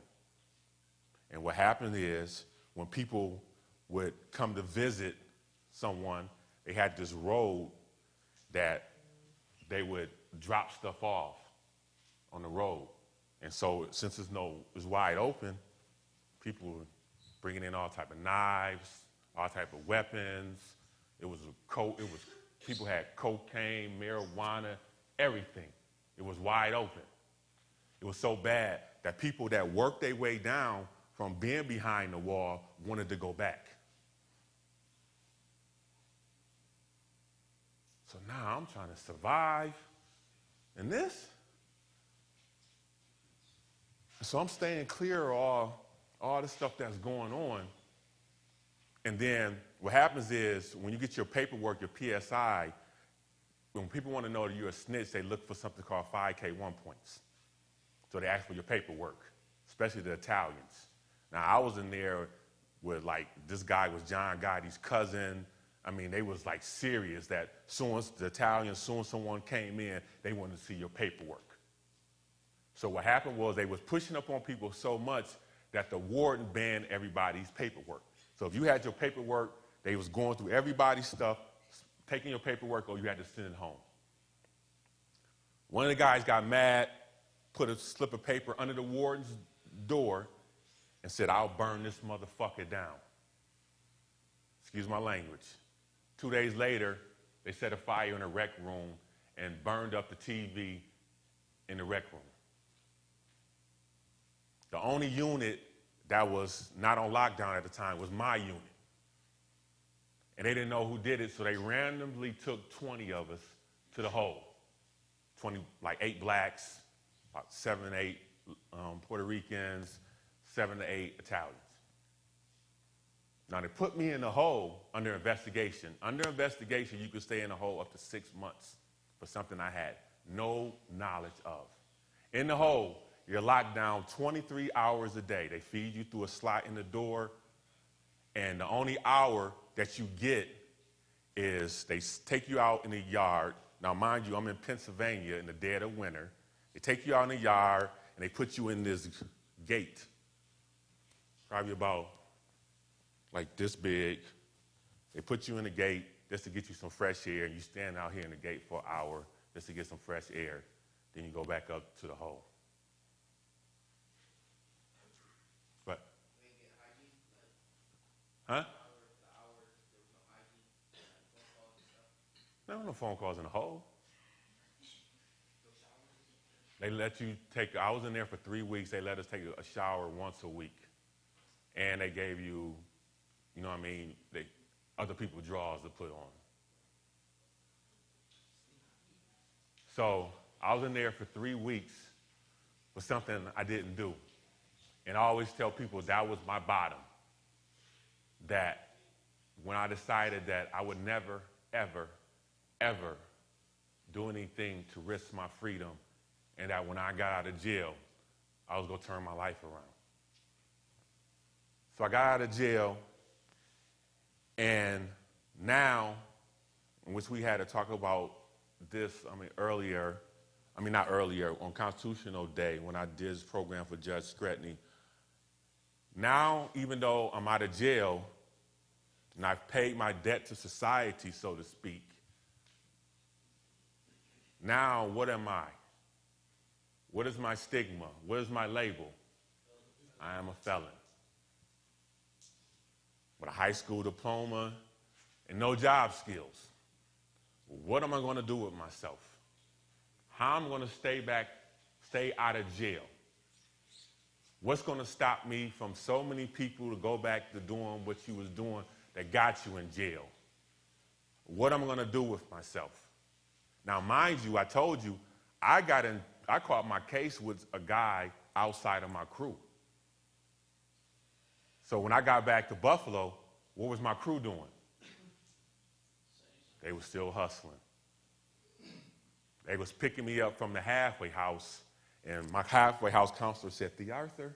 And what happened is when people would come to visit someone, they had this road that they would drop stuff off on the road. And so since it's wide open, people were bringing in all type of knives, all type of weapons. People had cocaine, marijuana, everything. It was wide open. It was so bad, that people that worked their way down from being behind the wall wanted to go back. So now I'm trying to survive in this. So I'm staying clear of all the stuff that's going on. And then what happens is when you get your paperwork, your PSI, when people want to know that you're a snitch, they look for something called 5K1 points. So they ask for your paperwork, especially the Italians. Now, I was in there with, like, this guy was John Gotti's cousin. I mean, they was, like, serious that the Italians, soon as someone came in, they wanted to see your paperwork. So what happened was they was pushing up on people so much that the warden banned everybody's paperwork. So if you had your paperwork, they was going through everybody's stuff, taking your paperwork, or you had to send it home. One of the guys got mad, put a slip of paper under the warden's door, and said, "I'll burn this motherfucker down." Excuse my language. 2 days later, they set a fire in the rec room and burned up the TV in the rec room. The only unit that was not on lockdown at the time was my unit. And they didn't know who did it, so they randomly took 20 of us to the hole. 20, like 8 blacks, about 7 or 8 Puerto Ricans, 7 to 8 Italians. Now, they put me in the hole under investigation. Under investigation, you could stay in the hole up to 6 months for something I had no knowledge of. In the hole, you're locked down 23 hours a day. They feed you through a slot in the door, and the only hour that you get is they take you out in the yard. Now, mind you, I'm in Pennsylvania in the dead of winter. They take you out in the yard, and they put you in this gate, probably about like this big. They put you in the gate just to get you some fresh air, and you stand out here in the gate for an hour just to get some fresh air. Then you go back up to the hole. But, huh? There were no phone calls in the hole. They let you take, I was in there for 3 weeks. They let us take a shower once a week. And they gave you, you know what I mean, other people's drawers to put on. So I was in there for 3 weeks for something I didn't do. And I always tell people that was my bottom. That when I decided that I would never, ever, ever do anything to risk my freedom, and that when I got out of jail, I was going to turn my life around. So I got out of jail, and now, in which we had to talk about this, not earlier, on Constitutional Day, when I did this program for Judge Scretany. Now, even though I'm out of jail, and I've paid my debt to society, so to speak, now what am I? What is my stigma? What is my label? I am a felon. With a high school diploma and no job skills. What am I going to do with myself? How am I going to stay out of jail? What's going to stop me from so many people to go back to doing what you was doing that got you in jail? What am I going to do with myself? Now, mind you, I told you, I caught my case with a guy outside of my crew. So when I got back to Buffalo, what was my crew doing? They were still hustling. They was picking me up from the halfway house, and my halfway house counselor said, "TheArthur,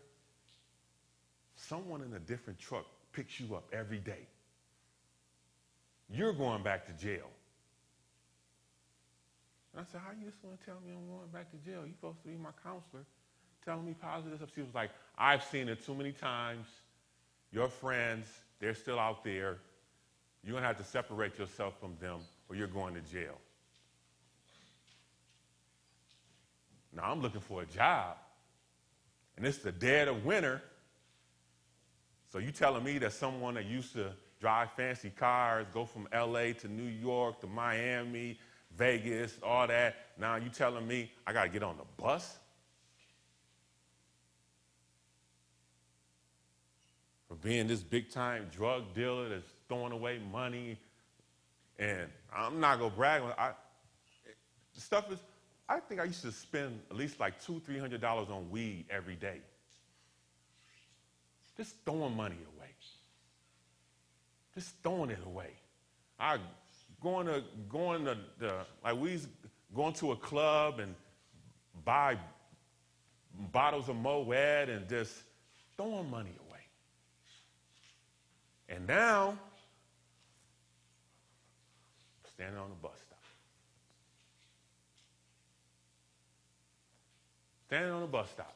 someone in a different truck picks you up every day. You're going back to jail." And I said, "How you just want to tell me I'm going back to jail? You're supposed to be my counselor telling me positive stuff." She was like, "I've seen it too many times. Your friends, they're still out there. You're going to have to separate yourself from them or you're going to jail." Now, I'm looking for a job, and it's the dead of winter. So you telling me that someone that used to drive fancy cars, go from L.A. to New York to Miami, Vegas, all that, now you telling me I got to get on the bus? being this big-time drug dealer that's throwing away money. And I'm not going to brag. The stuff is, I think I used to spend at least like $200, $300 on weed every day. Just throwing money away. Just throwing it away. Like we used to go into a club and buy bottles of Moet and just throwing money away. And now, standing on the bus stop. Standing on the bus stop.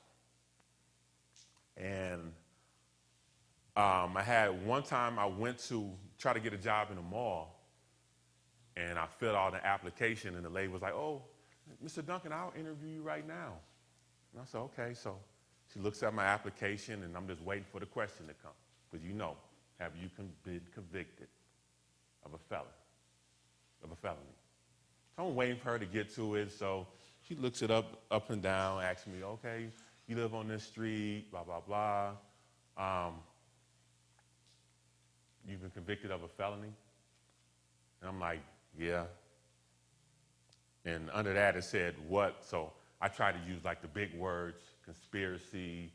And I had one time I went to try to get a job in a mall, and I filled out an application, and the lady was like, "Oh, Mr. Duncan, I'll interview you right now." And I said, "Okay." So she looks at my application, and I'm just waiting for the question to come. Because have you been convicted of a felony? So I'm waiting for her to get to it. So she looks it up and down, asks me, "Okay, you live on this street, blah, blah, blah. You've been convicted of a felony?" And I'm like, "Yeah." And under that it said, "What?" So I tried to use like the big words, conspiracy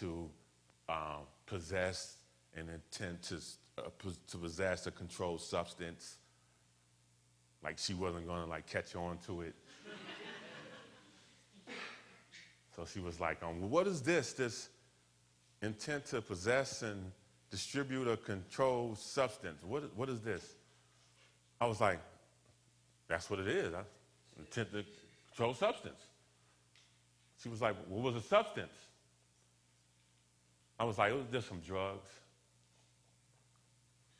to possess an intent to possess a controlled substance. Like she wasn't gonna like catch on to it. So she was like, "What is this? This intent to possess and distribute a controlled substance. What is this?" I was like, "That's what it is. Intent to control substance." She was like, "What was the substance?" I was like, "It was just some drugs."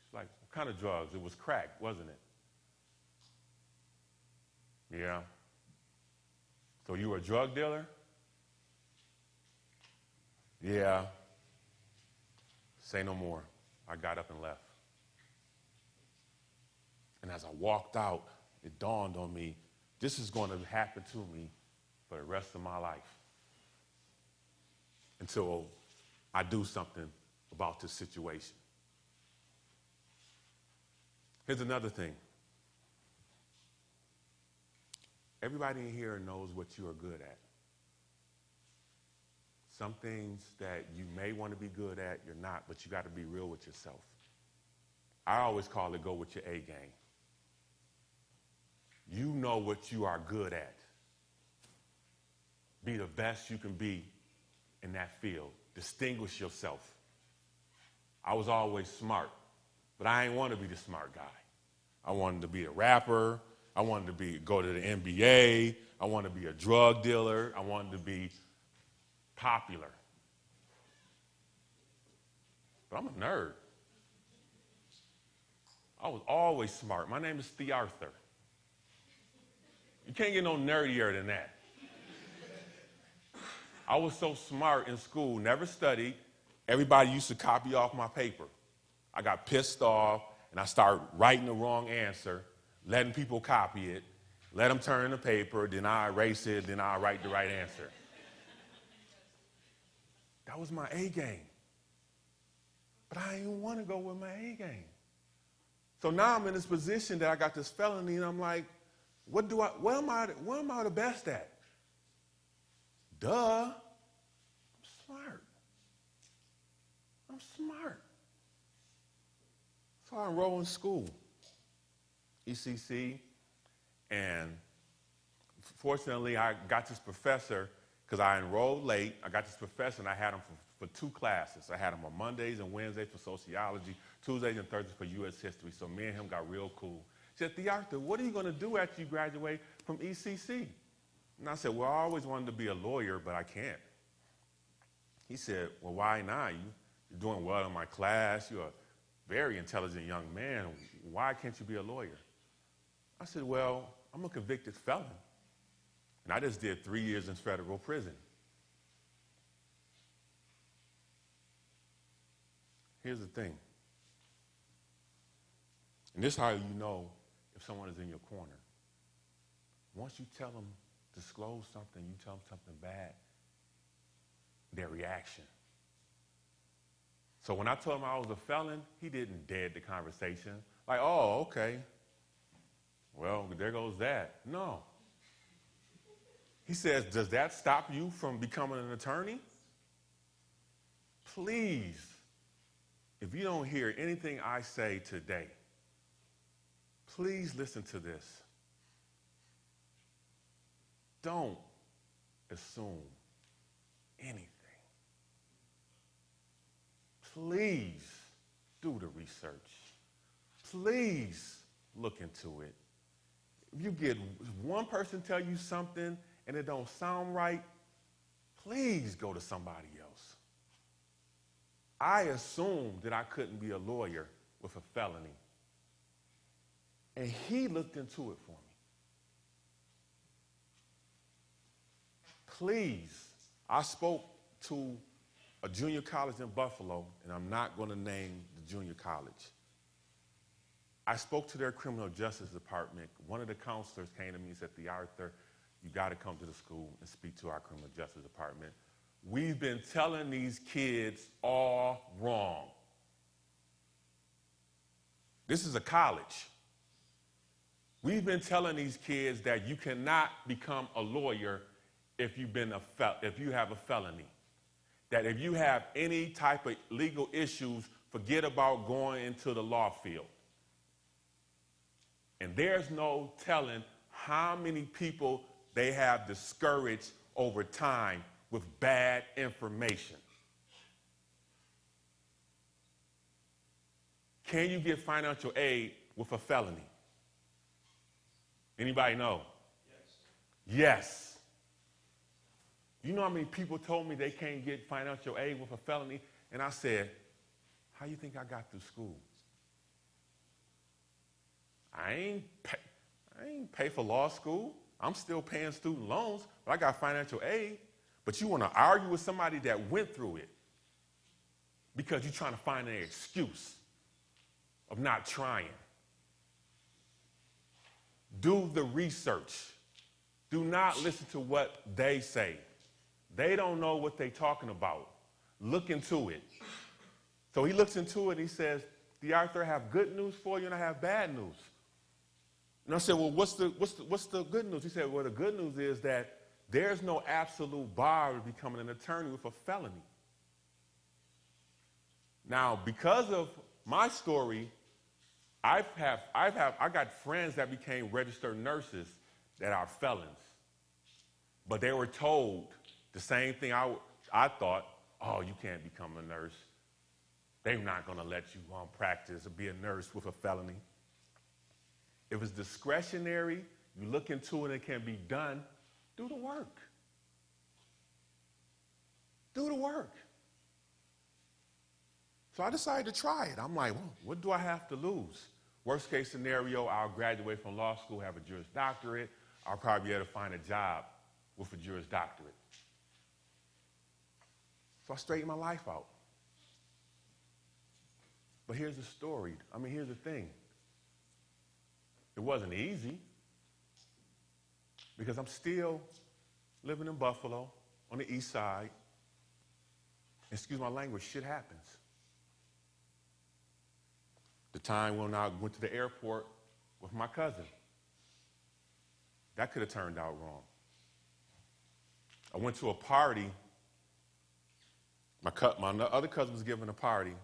She's like, "What kind of drugs?" "It was crack, wasn't it?" "Yeah." "So you were a drug dealer?" "Yeah." Say no more. I got up and left. And as I walked out, it dawned on me, this is going to happen to me for the rest of my life until I do something about this situation. Here's another thing. Everybody in here knows what you are good at. Some things that you may want to be good at, you're not, but you got to be real with yourself. I always call it go with your A game. You know what you are good at. Be the best you can be in that field. Distinguish yourself. I was always smart, but I didn't want to be the smart guy. I wanted to be a rapper. I wanted to go to the NBA. I wanted to be a drug dealer. I wanted to be popular. But I'm a nerd. I was always smart. My name is TheArthur. You can't get no nerdier than that. I was so smart in school, never studied. Everybody used to copy off my paper. I got pissed off, and I started writing the wrong answer, letting people copy it, let them turn the paper, then I erase it, then I write the right answer. That was my A game. But I didn't want to go with my A game. So now I'm in this position that I got this felony, and I'm like, what am I the best at? Duh. I'm smart. So I enroll in school, ECC, and fortunately I got this professor, because I enrolled late. I got this professor, and I had him for 2 classes. I had him on Mondays and Wednesdays for sociology, Tuesdays and Thursdays for U.S. history. So me and him got real cool. He said, "TheArthur, what are you going to do after you graduate from ECC?" And I said, "Well, I always wanted to be a lawyer, but I can't." He said, "Well, why not? You're doing well in my class. You're a very intelligent young man. Why can't you be a lawyer?" I said, "Well, I'm a convicted felon, and I just did 3 years in federal prison." Here's the thing. And this is how you know if someone is in your corner. Once you tell them, disclose something, you tell them something bad, their reaction. So when I told him I was a felon, he didn't dead the conversation. Like, oh, okay. Well, there goes that. No. He says, does that stop you from becoming an attorney? Please, if you don't hear anything I say today, please listen to this. Don't assume anything. Please do the research. Please look into it. If you get one person tell you something and it don't sound right, please go to somebody else. I assumed that I couldn't be a lawyer with a felony. And he looked into it for me. Please, I spoke to a junior college in Buffalo, and I'm not going to name the junior college. I spoke to their criminal justice department. One of the counselors came to me and said, TheArthur, you got to come to the school and speak to our criminal justice department. We've been telling these kids all wrong. This is a college. We've been telling these kids that you cannot become a lawyer if you have a felony. That if you have any type of legal issues, forget about going into the law field. And there's no telling how many people they have discouraged over time with bad information. Can you get financial aid with a felony? Anybody know? Yes. Yes. You know how many people told me they can't get financial aid with a felony? And I said, how you think I got through school? I ain't pay for law school. I'm still paying student loans, but I got financial aid. But you want to argue with somebody that went through it because you're trying to find an excuse of not trying. Do the research. Do not listen to what they say. They don't know what they're talking about. Look into it. So he looks into it and he says, TheArthur, I have good news for you and I have bad news. And I said, well, what's the good news? He said, well, the good news is that there's no absolute bar to becoming an attorney with a felony. Now, because of my story, I got friends that became registered nurses that are felons. But they were told the same thing I thought, oh, you can't become a nurse. They're not going to let you practice or be a nurse with a felony. If it's discretionary, you look into it and it can be done, do the work. Do the work. So I decided to try it. I'm like, well, what do I have to lose? Worst case scenario, I'll graduate from law school, have a Juris Doctorate. I'll probably be able to find a job with a Juris Doctorate. So I straightened my life out. But here's the story. Here's the thing. It wasn't easy because I'm still living in Buffalo on the east side. Excuse my language, shit happens. The time when I went to the airport with my cousin, that could have turned out wrong. I went to a party. My other cousin was giving a party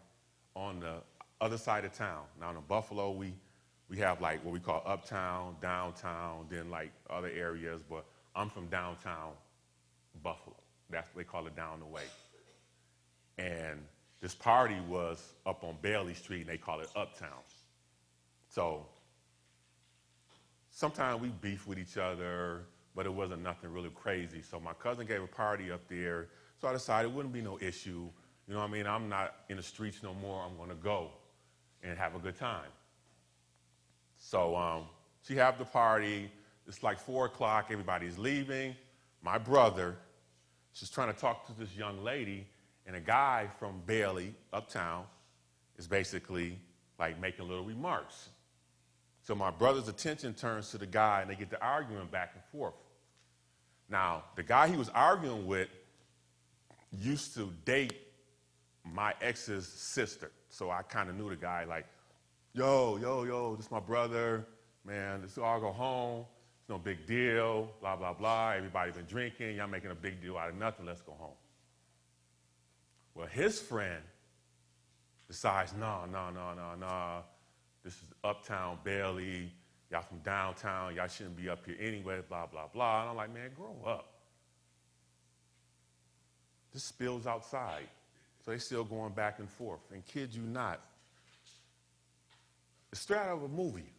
on the other side of town. Now in Buffalo, we have like what we call uptown, downtown, then like other areas, but I'm from downtown Buffalo. That's what they call it, down the way. And this party was up on Bailey Street, and they call it uptown. So sometimes we beef with each other, but it wasn't nothing really crazy. So my cousin gave a party up there, so I decided it wouldn't be no issue. You know what I mean? I'm not in the streets no more. I'm going to go and have a good time. So she had the party. It's like 4 o'clock. Everybody's leaving. My brother, she's trying to talk to this young lady, and a guy from Bailey, uptown, is basically like making little remarks. So my brother's attention turns to the guy, and they get to arguing back and forth. Now, the guy he was arguing with used to date my ex's sister. So I kind of knew the guy, like, yo, this is my brother. Man, let's all go home. It's no big deal, blah, blah, blah. Everybody been drinking. Y'all making a big deal out of nothing. Let's go home. Well, his friend decides, no. This is uptown Bailey. Y'all from downtown. Y'all shouldn't be up here anyway, blah, blah, blah. And I'm like, man, grow up. This spills outside. So they still going back and forth. And kid you not, it's straight out of a movie.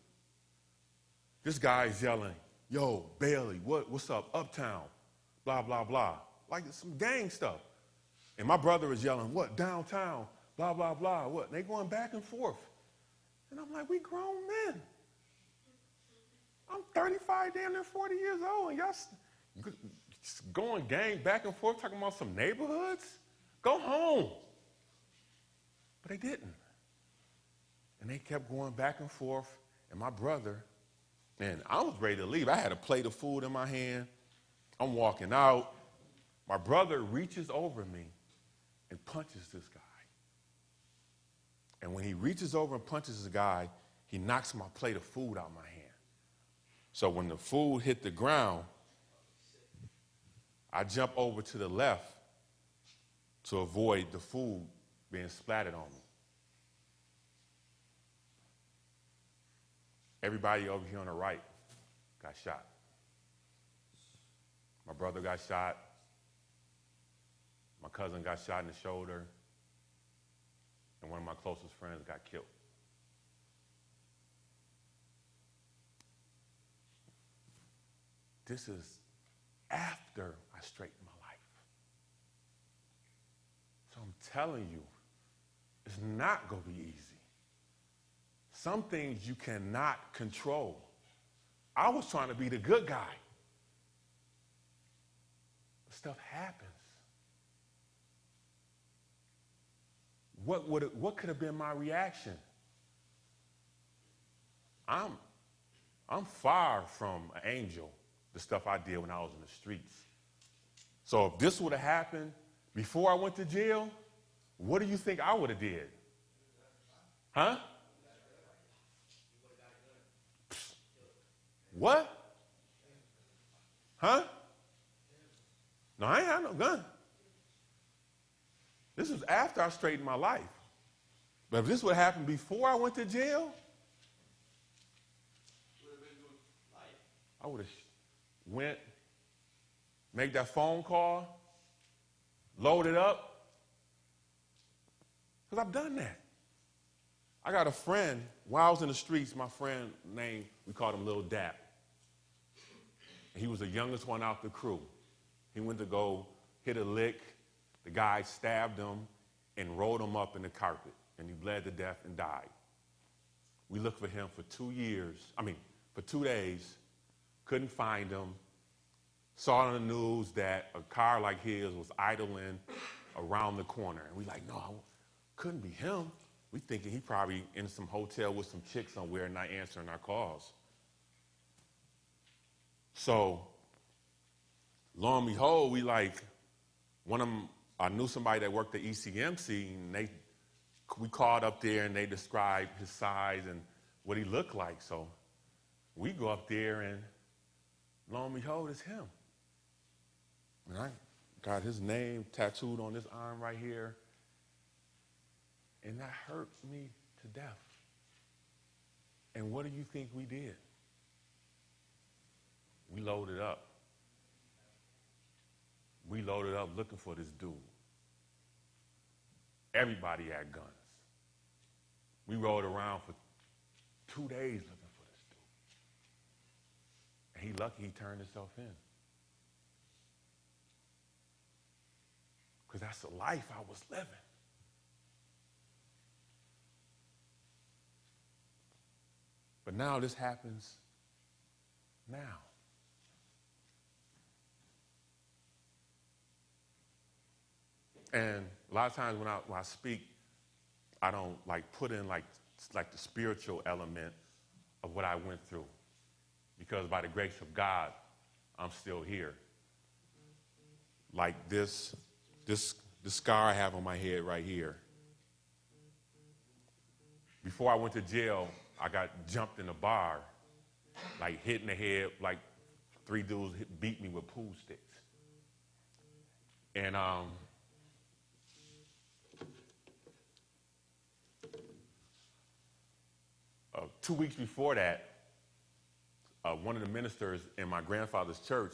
This guy's yelling, yo, Bailey, what's up, uptown, blah, blah, blah. Like it's some gang stuff. And my brother is yelling, what, downtown, blah, blah, blah, what? And they going back and forth. And I'm like, we grown men. I'm 35, damn near 40 years old, and y'all going gang back and forth talking about some neighborhoods? Go home. But they didn't. And they kept going back and forth, and my brother, man, I was ready to leave. I had a plate of food in my hand. I'm walking out. My brother reaches over me and punches this guy. And when he reaches over and punches the guy, he knocks my plate of food out of my hand. So when the food hit the ground, I jump over to the left to avoid the food being splattered on me. Everybody over here on the right got shot. My brother got shot. My cousin got shot in the shoulder. And one of my closest friends got killed. This is after I straightened my life. So I'm telling you, it's not going to be easy. Some things you cannot control. I was trying to be the good guy. Stuff happens. What could have been my reaction? I'm far from an angel, the stuff I did when I was in the streets. So if this would have happened before I went to jail, what do you think I would have did? Huh? What? Huh? No, I ain't had no gun. This was after I straightened my life. But if this would have happened before I went to jail, I would have went, make that phone call, loaded up, because I've done that. I got a friend, while I was in the streets, my friend named, we called him Lil Dap. He was the youngest one out the crew. He went to go hit a lick. The guy stabbed him and rolled him up in the carpet, and he bled to death and died. We looked for him for 2 days, couldn't find him. Saw on the news that a car like his was idling around the corner. And we like, no, couldn't be him. We thinking he probably in some hotel with some chick somewhere not answering our calls. So, lo and behold, we like, one of them, I knew somebody that worked at ECMC, and we called up there and they described his size and what he looked like. So we go up there and lo and behold, it's him. And I got his name tattooed on this arm right here. And that hurt me to death. And what do you think we did? We loaded up. We loaded up looking for this dude. Everybody had guns. We rode around for 2 days looking for this dude. And he lucky he turned himself in. Because that's the life I was living. But now this happens now. And a lot of times when I speak, I don't like put in like the spiritual element of what I went through. Because by the grace of God, I'm still here. Like this the scar I have on my head right here. Before I went to jail, I got jumped in a bar, like hit in the head, like 3 dudes beat me with pool sticks. And 2 weeks before that, one of the ministers in my grandfather's church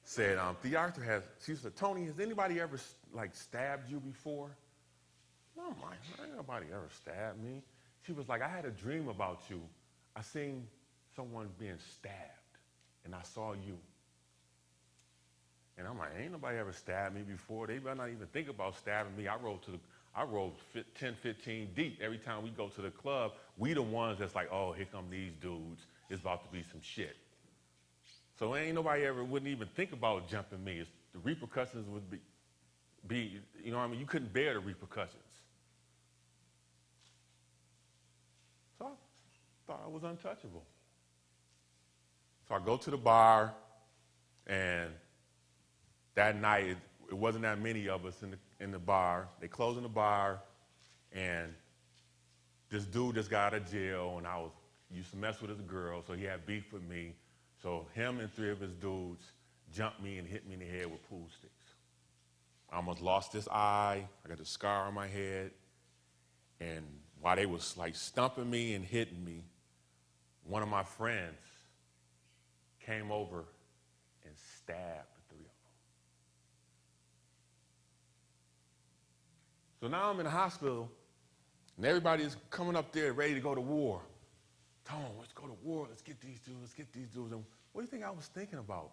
said, TheArthur she said, Tony, has anybody ever like stabbed you before? No, ain't nobody ever stabbed me. She was like, I had a dream about you. I seen someone being stabbed, and I saw you. And I'm like, ain't nobody ever stabbed me before. They better not even think about stabbing me. I rolled 10, 15 deep every time we go to the club. We the ones that's like, oh, here come these dudes. It's about to be some shit. So ain't nobody ever wouldn't even think about jumping me. The repercussions would be, you know what I mean? You couldn't bear the repercussions. So I thought I was untouchable. So I go to the bar, and that night, it wasn't that many of us in the bar. They closing the bar, and this dude just got out of jail, and I used to mess with his girl, so he had beef with me. So him and 3 of his dudes jumped me and hit me in the head with pool sticks. I almost lost this eye. I got a scar on my head. And while they was like stumping me and hitting me, one of my friends came over and stabbed the 3 of them. So now I'm in the hospital, and everybody's coming up there ready to go to war. Tom, let's go to war. Let's get these dudes. And what do you think I was thinking about?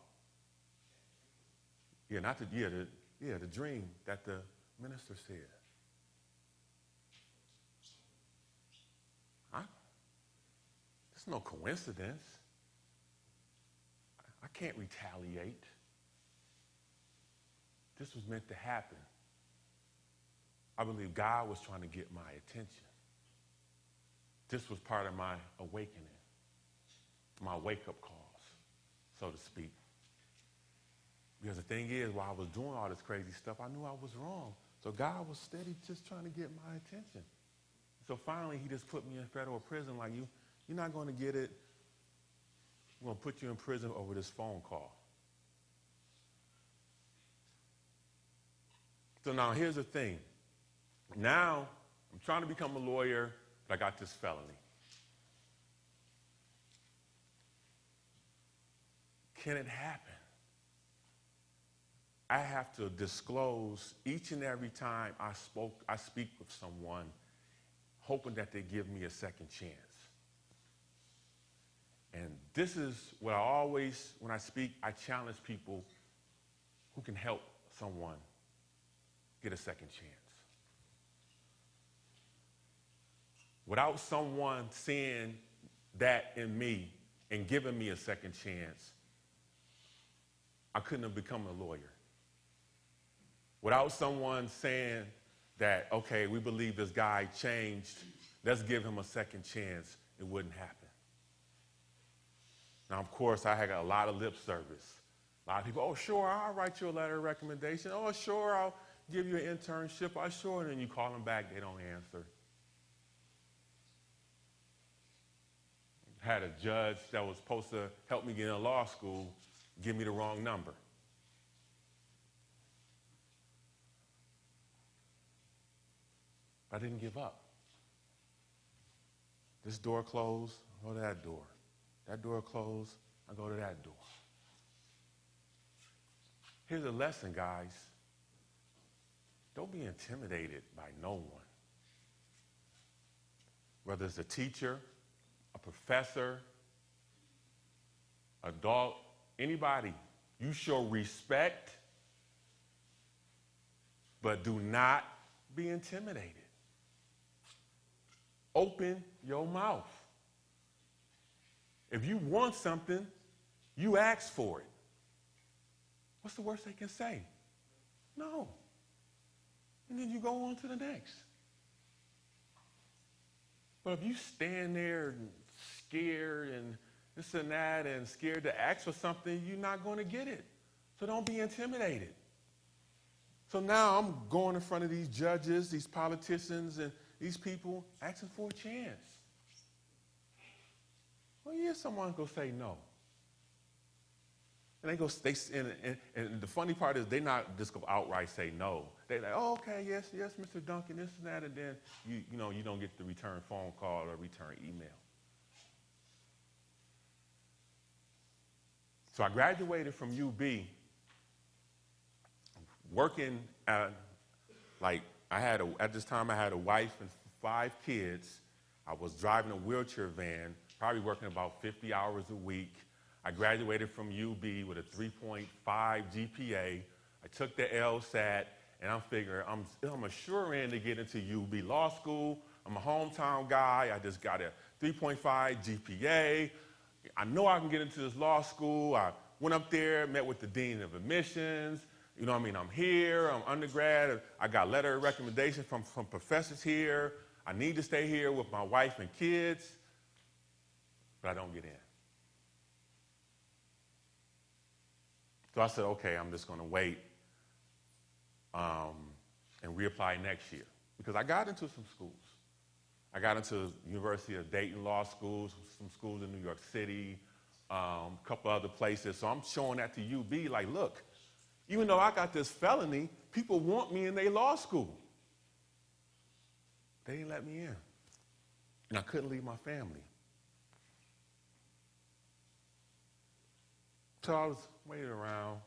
Yeah, the dream that the minister said. It's no coincidence. I can't retaliate. This was meant to happen. I believe God was trying to get my attention. This was part of my awakening, my wake-up calls, so to speak. Because the thing is, while I was doing all this crazy stuff, I knew I was wrong. So God was steady just trying to get my attention. So finally, he just put me in federal prison like, you're not going to get it. We're going to put you in prison over this phone call. So now here's the thing. Now I'm trying to become a lawyer, but I got this felony. Can it happen? I have to disclose each and every time I speak with someone, hoping that they give me a second chance. And this is what I always, when I speak, I challenge people who can help someone get a second chance. Without someone seeing that in me and giving me a second chance, I couldn't have become a lawyer. Without someone saying that, okay, we believe this guy changed, let's give him a second chance, it wouldn't happen. Now, of course, I had a lot of lip service. A lot of people, oh, sure, I'll write you a letter of recommendation. Oh, sure, I'll give you an internship. Oh, sure, and then you call them back, they don't answer. Had a judge that was supposed to help me get into law school give me the wrong number. I didn't give up. This door closed, I go to that door. That door closed, I go to that door. Here's a lesson, guys. Don't be intimidated by no one. Whether it's a teacher, a professor, adult, anybody, you show respect, but do not be intimidated. Open your mouth. If you want something, you ask for it. What's the worst they can say? No. And then you go on to the next. But if you stand there and scared and this and that and scared to ask for something, you're not going to get it. So don't be intimidated. So So now I'm going in front of these judges, these politicians, and these people asking for a chance. Well, yeah, someone's going to say no. And and the funny part is they're not just going to outright say no. They're like, oh, okay, yes, Mr. Duncan, this and that, and then you don't get the return phone call or return email. So I graduated from UB working at, at this time I had a wife and 5 kids. I was driving a wheelchair van, probably working about 50 hours a week. I graduated from UB with a 3.5 GPA. I took the LSAT, and I'm figuring I'm a sure end to get into UB Law School. I'm a hometown guy. I just got a 3.5 GPA. I know I can get into this law school. I went up there, met with the dean of admissions. You know what I mean? I'm here, I'm undergrad. I got letter of recommendation from professors here. I need to stay here with my wife and kids, but I don't get in. So I said, okay, I'm just going to wait and reapply next year. Because I got into some schools. I got into University of Dayton Law Schools, some schools in New York City, a couple other places. So I'm showing that to UB like, look, even though I got this felony, people want me in their law school. They didn't let me in. And I couldn't leave my family. So I was waiting around,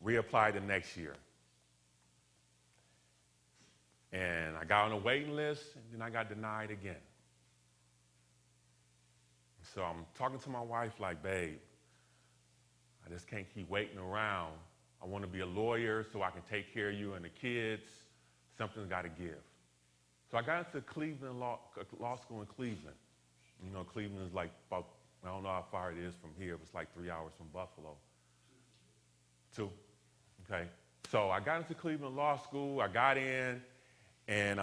reapplied the next year. And I got on a waiting list, and then I got denied again. So I'm talking to my wife like, babe, I just can't keep waiting around. I want to be a lawyer so I can take care of you and the kids. Something's got to give. So I got into Cleveland Law School in Cleveland. You know, Cleveland is like about, I don't know how far it is from here, but it's like 3 hours from Buffalo. 2. Okay. So I got into Cleveland Law School. I got in, and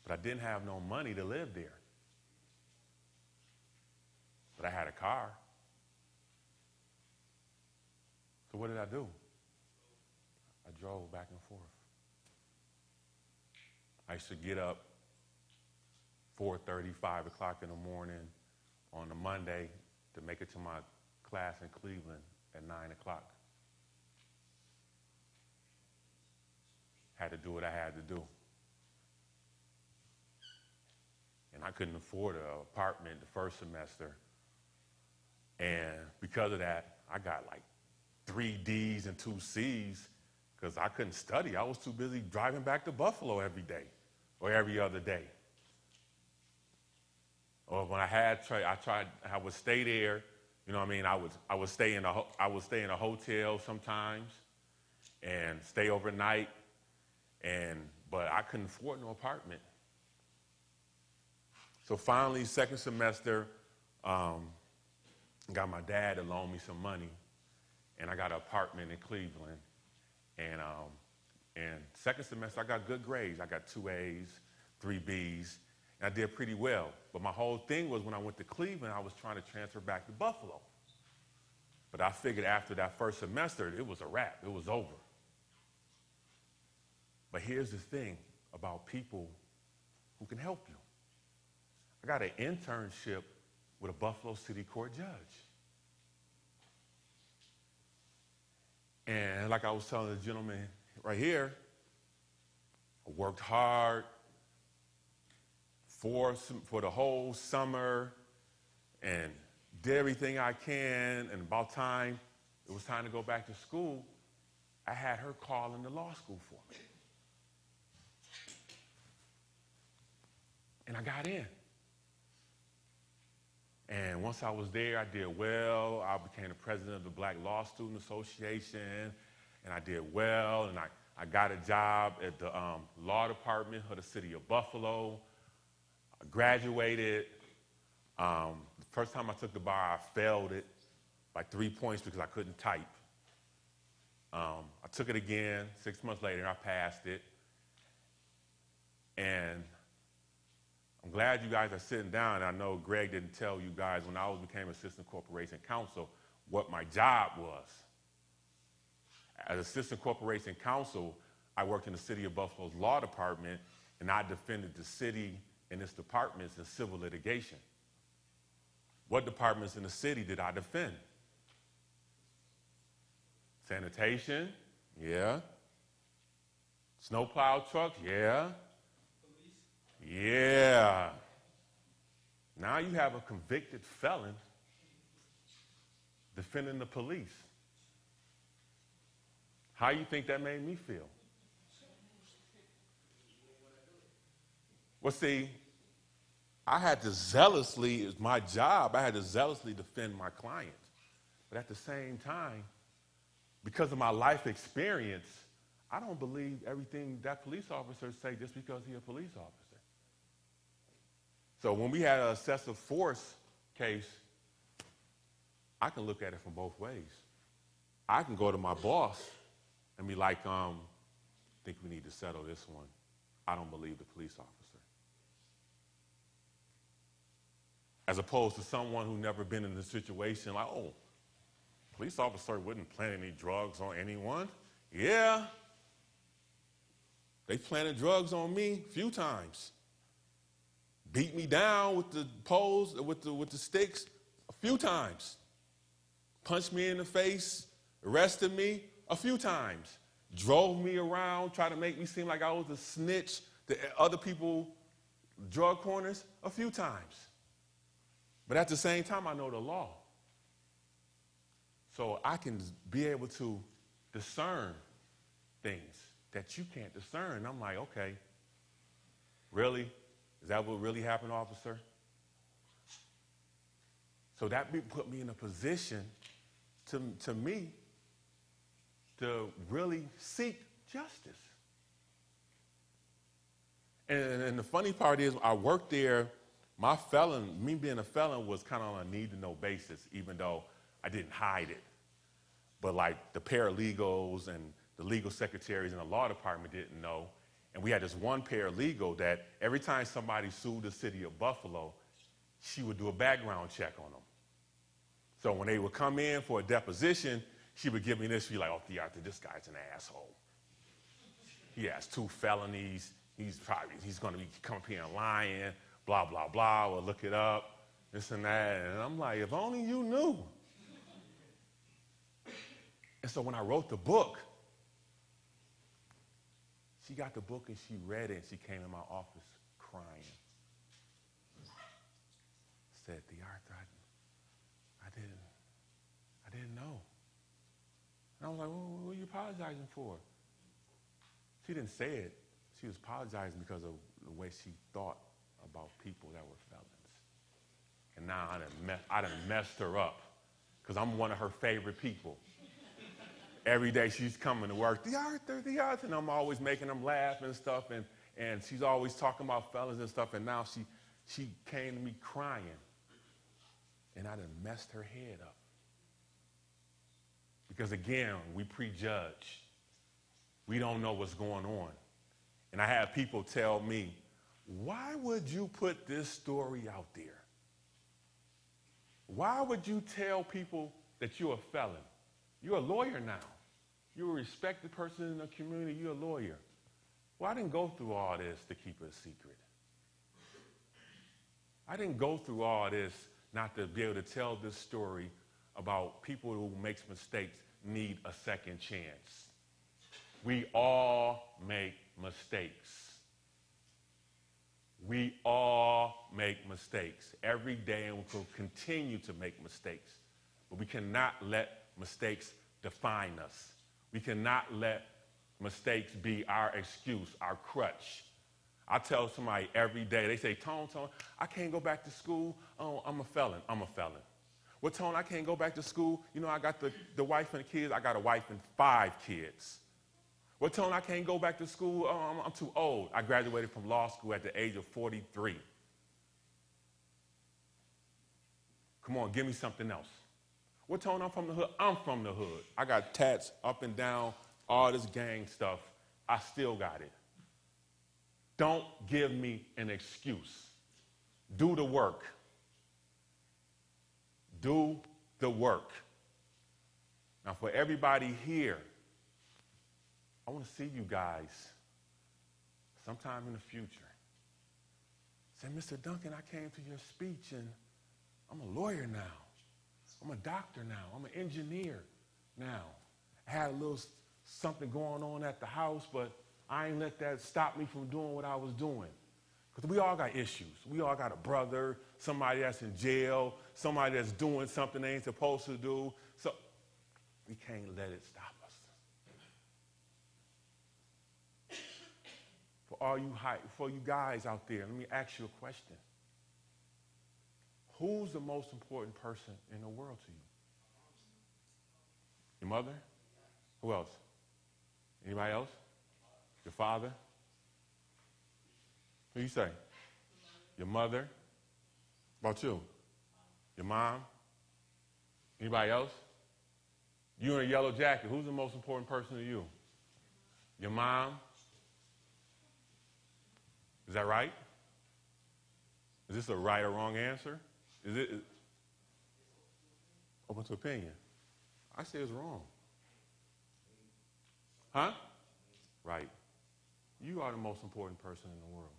but I didn't have no money to live there. But I had a car. So what did I do? I drove back and forth. I used to get up 4:30, 5 o'clock in the morning on a Monday to make it to my class in Cleveland at 9 o'clock. Had to do what I had to do. And I couldn't afford an apartment the first semester. And because of that, I got like 3 D's and 2 C's because I couldn't study. I was too busy driving back to Buffalo every day or every other day. Or when I would stay there. You know what I mean? I would stay in a hotel sometimes and stay overnight, but I couldn't afford no apartment. So finally, second semester, got my dad to loan me some money, and I got an apartment in Cleveland. And second semester, I got good grades. I got 2 A's, 3 B's. And I did pretty well. But my whole thing was when I went to Cleveland, I was trying to transfer back to Buffalo. But I figured after that first semester, it was a wrap. It was over. But here's the thing about people who can help you. I got an internship with a Buffalo City Court judge. And like I was telling the gentleman right here, I worked hard for the whole summer and did everything I can, and about time it was time to go back to school, I had her call in the law school for me. And I got in. And once I was there, I did well. I became the president of the Black Law Student Association, and I did well, and I got a job at the law department of the city of Buffalo. I graduated. The first time I took the bar, I failed it by 3 points because I couldn't type. I took it again 6 months later, and I passed it. And I'm glad you guys are sitting down. I know Greg didn't tell you guys when I became assistant corporation counsel what my job was. As Assistant Corporation Counsel, I worked in the City of Buffalo's Law Department, and I defended the city and its departments in civil litigation. What departments in the city did I defend? Sanitation, yeah. Snowplow trucks, yeah. Yeah. Now you have a convicted felon defending the police. How you think that made me feel? Well, see, I had to zealously, it's my job, I had to zealously defend my clients. But at the same time, because of my life experience, I don't believe everything that police officers say just because he's a police officer. So when we had an excessive force case, I can look at it from both ways. I can go to my boss and be like, I think we need to settle this one. I don't believe the police officer. As opposed to someone who never been in a situation like, oh, police officer wouldn't plant any drugs on anyone. Yeah. They planted drugs on me a few times. Beat me down with the poles, with the sticks a few times. Punched me in the face, arrested me a few times. Drove me around, tried to make me seem like I was a snitch to other people, drug corners, a few times. But at the same time, I know the law. So I can be able to discern things that you can't discern. I'm like, okay, really? Is that what really happened, officer? So that put me in a position to me to really seek justice. And the funny part is I worked there, me being a felon was kind of on a need-to-know basis, even though I didn't hide it. But like the paralegals and the legal secretaries in the law department didn't know. And we had this one paralegal that every time somebody sued the city of Buffalo, she would do a background check on them. So when they would come in for a deposition, she would give me this, she'd be like, oh, TheArthur, this guy's an asshole. He has 2 felonies. He's going to be come up here and lying, blah, blah, blah. We'll look it up, this and that. And I'm like, if only you knew. And so when I wrote the book, she got the book and she read it and she came in my office crying. Said, TheArthur, I didn't know. And I was like, well, what are you apologizing for? She didn't say it. She was apologizing because of the way she thought about people that were felons. And now I done messed her up because I'm one of her favorite people. Every day she's coming to work, TheArthur, and I'm always making them laugh and stuff, and she's always talking about fellas and stuff, and now she came to me crying, and I done messed her head up. Because again, we prejudge. We don't know what's going on. And I have people tell me, why would you put this story out there? Why would you tell people that you're a felon? You're a lawyer now. You're a respected person in the community. You're a lawyer. Well, I didn't go through all this to keep it a secret. I didn't go through all this not to be able to tell this story about people who make mistakes need a second chance. We all make mistakes. We all make mistakes every day, and we will continue to make mistakes. But we cannot let mistakes define us. We cannot let mistakes be our excuse, our crutch. I tell somebody every day, they say, Tone, I can't go back to school. Oh, I'm a felon. I'm a felon. Well, Tone, I can't go back to school. You know, I got the wife and the kids. I got a wife and 5 kids. Well, Tone, I can't go back to school. Oh, I'm too old. I graduated from law school at the age of 43. Come on, give me something else. Well, Tone, I'm from the hood. I'm from the hood. I got tats up and down, all this gang stuff. I still got it. Don't give me an excuse. Do the work. Do the work. Now, for everybody here I want to see you guys sometime in the future. Say, Mr. Duncan, I came to your speech and I'm a lawyer now. I'm a doctor now. I'm an engineer now. I had a little something going on at the house, but I ain't let that stop me from doing what I was doing. Because we all got issues. We all got a brother, somebody that's in jail, somebody that's doing something they ain't supposed to do. So we can't let it stop us. For you guys out there, let me ask you a question. Who's the most important person in the world to you? Your mother? Who else? Anybody else? Your father? Who you say? Your mother? What about you? Your mom? Anybody else? You in a yellow jacket. Who's the most important person to you? Your mom? Is that right? Is this a right or wrong answer? Is it open to opinion? I say it's wrong. Huh? Right. You are the most important person in the world.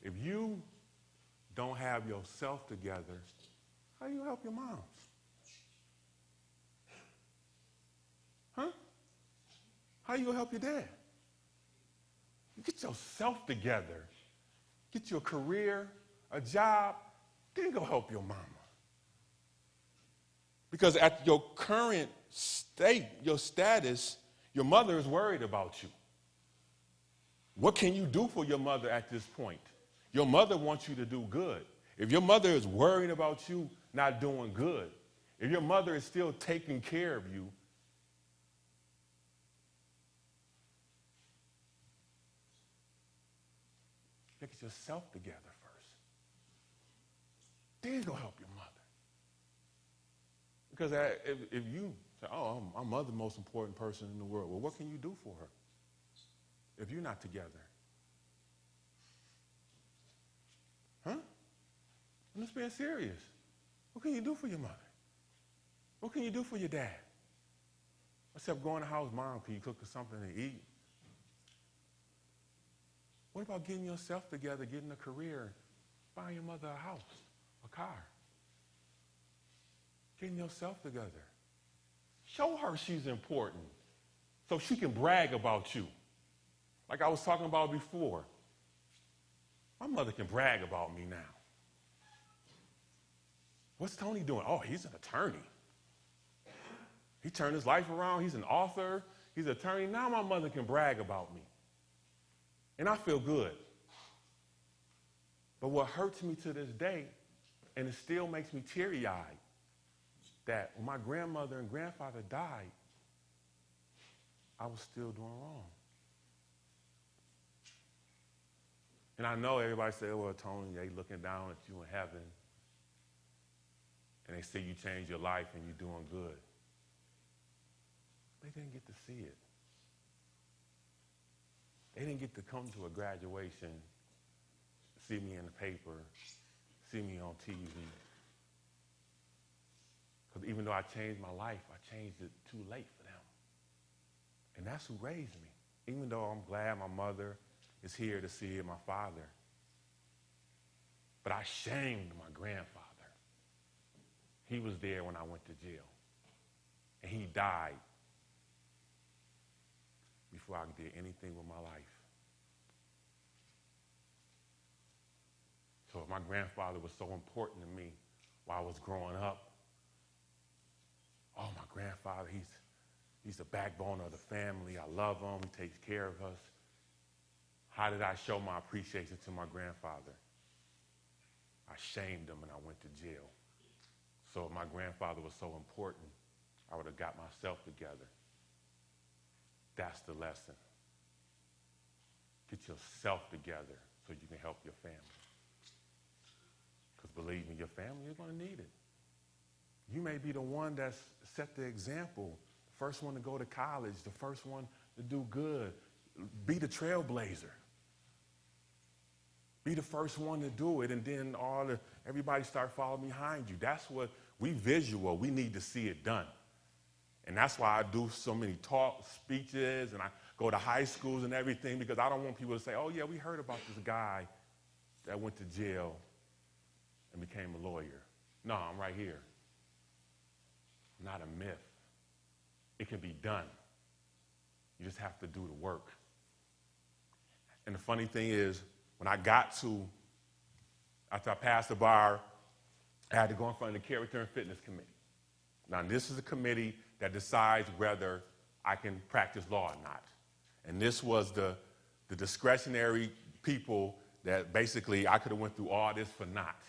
If you don't have yourself together, how do you help your moms? Huh? How you gonna help your dad? Get yourself together. Get your career, a job, then go help your mama. Because at your current state, your status, your mother is worried about you. What can you do for your mother at this point? Your mother wants you to do good. If your mother is worried about you not doing good, if your mother is still taking care of you, get yourself together first. Then go help your mother. Because if you say, oh, my mother's the most important person in the world, well, what can you do for her if you're not together? Huh? I'm just being serious. What can you do for your mother? What can you do for your dad? Except go in the house, Mom, can you cook us something to eat? What about getting yourself together, getting a career, buying your mother a house, a car? Getting yourself together. Show her she's important so she can brag about you. Like I was talking about before. My mother can brag about me now. What's Tony doing? Oh, he's an attorney. He turned his life around. He's an author. He's an attorney. Now my mother can brag about me. And I feel good. But what hurts me to this day, and it still makes me teary-eyed, that when my grandmother and grandfather died, I was still doing wrong. And I know everybody say, well, Tony, they looking down at you in heaven, and they say you changed your life and you're doing good. They didn't get to see it. They didn't get to come to a graduation, see me in the paper, see me on TV. Because even though I changed my life, I changed it too late for them. And that's who raised me. Even though I'm glad my mother is here to see my father. But I shamed my grandfather. He was there when I went to jail. And he died before I did anything with my life. So if my grandfather was so important to me while I was growing up, oh, my grandfather, he's the backbone of the family. I love him. He takes care of us. How did I show my appreciation to my grandfather? I shamed him and I went to jail. So if my grandfather was so important, I would have got myself together. That's the lesson. Get yourself together so you can help your family. Because believe me, your family is going to need it. You may be the one that's set the example, the first one to go to college, the first one to do good. Be the trailblazer. Be the first one to do it, and then everybody start following behind you. That's what we visual. We need to see it done. And that's why I do so many talk speeches, and I go to high schools and everything, because I don't want people to say, oh, yeah, we heard about this guy that went to jail and became a lawyer. No, I'm right here. Not a myth. It can be done. You just have to do the work. And the funny thing is, when I got to, after I passed the bar, I had to go in front of the Character and Fitness Committee. Now, this is a committee that decides whether I can practice law or not. And this was the discretionary people that basically I could have went through all this for naught.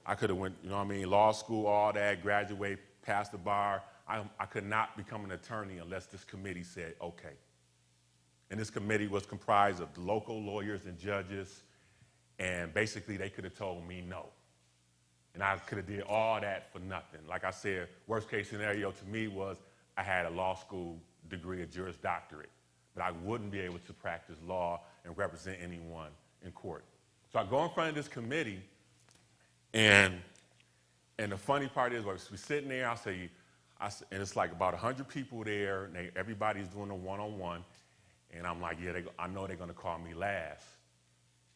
I could have went, you know what I mean, law school, all that, graduate, passed the bar. I could not become an attorney unless this committee said, okay. And this committee was comprised of the local lawyers and judges, and basically they could have told me no. And I could have did all that for nothing. Like I said, worst case scenario to me was I had a law school degree, a Juris Doctorate, but I wouldn't be able to practice law and represent anyone in court. So I go in front of this committee, and the funny part is, we're sitting there, and it's like about 100 people there, and everybody's doing a one-on-one, and I'm like, yeah, I know they're going to call me last.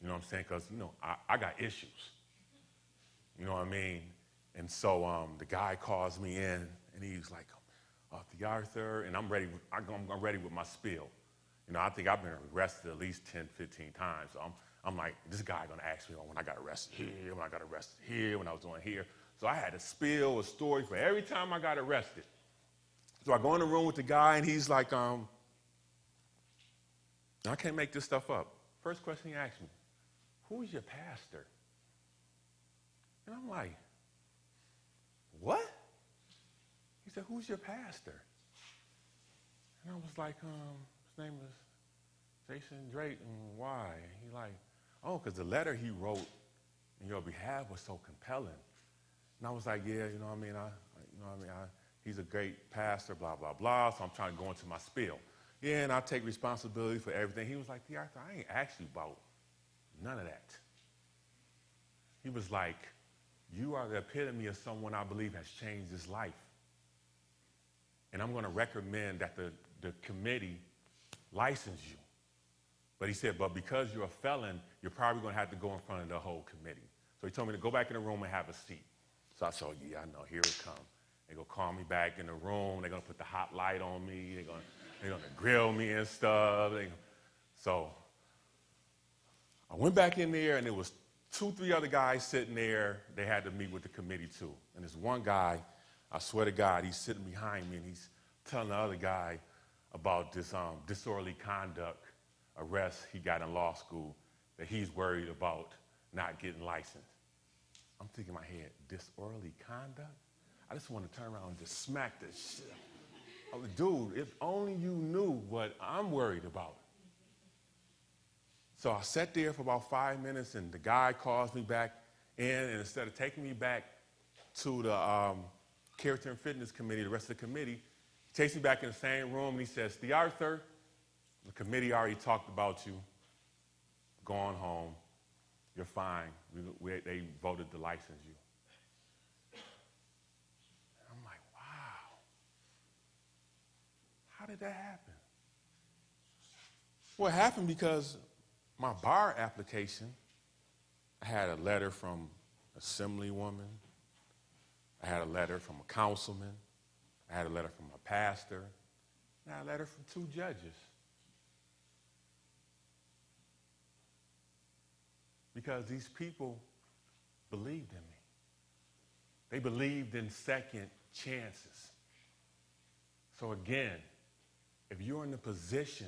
You know what I'm saying? Because, you know, I got issues. You know what I mean? And so the guy calls me in, and he's like, TheArthur, and I'm ready with my spiel. You know, I think I've been arrested at least 10, 15 times. So I'm like, this guy going to ask me when I got arrested here, when I got arrested here, when I was doing here. So I had to spill a story for every time I got arrested. So I go in the room with the guy, and he's like, I can't make this stuff up. First question he asked me, who is your pastor? And I'm like, what? He said, who's your pastor? And I was like, his name is Jason Drake, and why? And he like, oh, because the letter he wrote in your behalf was so compelling. And I was like, yeah, you know what I mean? He's a great pastor, blah, blah, blah. So I'm trying to go into my spiel. Yeah, and I take responsibility for everything. He was like, TheArthur, I ain't asked you about none of that. He was like, you are the epitome of someone I believe has changed his life. And I'm going to recommend that the committee license you. But he said, but because you're a felon, you're probably going to have to go in front of the whole committee. So he told me to go back in the room and have a seat. So I said, yeah, I know, here it comes. They're going to call me back in the room. They're going to put the hot light on me. They're going to grill me and stuff. So I went back in there, and there was 2, 3 other guys sitting there. They had to meet with the committee too. And this one guy, I swear to God, he's sitting behind me, and he's telling the other guy about this disorderly conduct arrest he got in law school, that he's worried about not getting licensed. I'm thinking in my head, disorderly conduct? I just want to turn around and just smack this shit. I was, dude, if only you knew what I'm worried about. So I sat there for about 5 minutes, and the guy calls me back in, and instead of taking me back to the Character and Fitness Committee, the rest of the committee, he takes me back in the same room, and he says, TheArthur, the committee already talked about you. Go on home. You're fine. They voted to license you. And I'm like, wow. How did that happen? Well, it happened because my bar application, I had a letter from an assemblywoman. I had a letter from a councilman. I had a letter from a pastor. And I had a letter from 2 judges. Because these people believed in me. They believed in second chances. So again, if you're in the position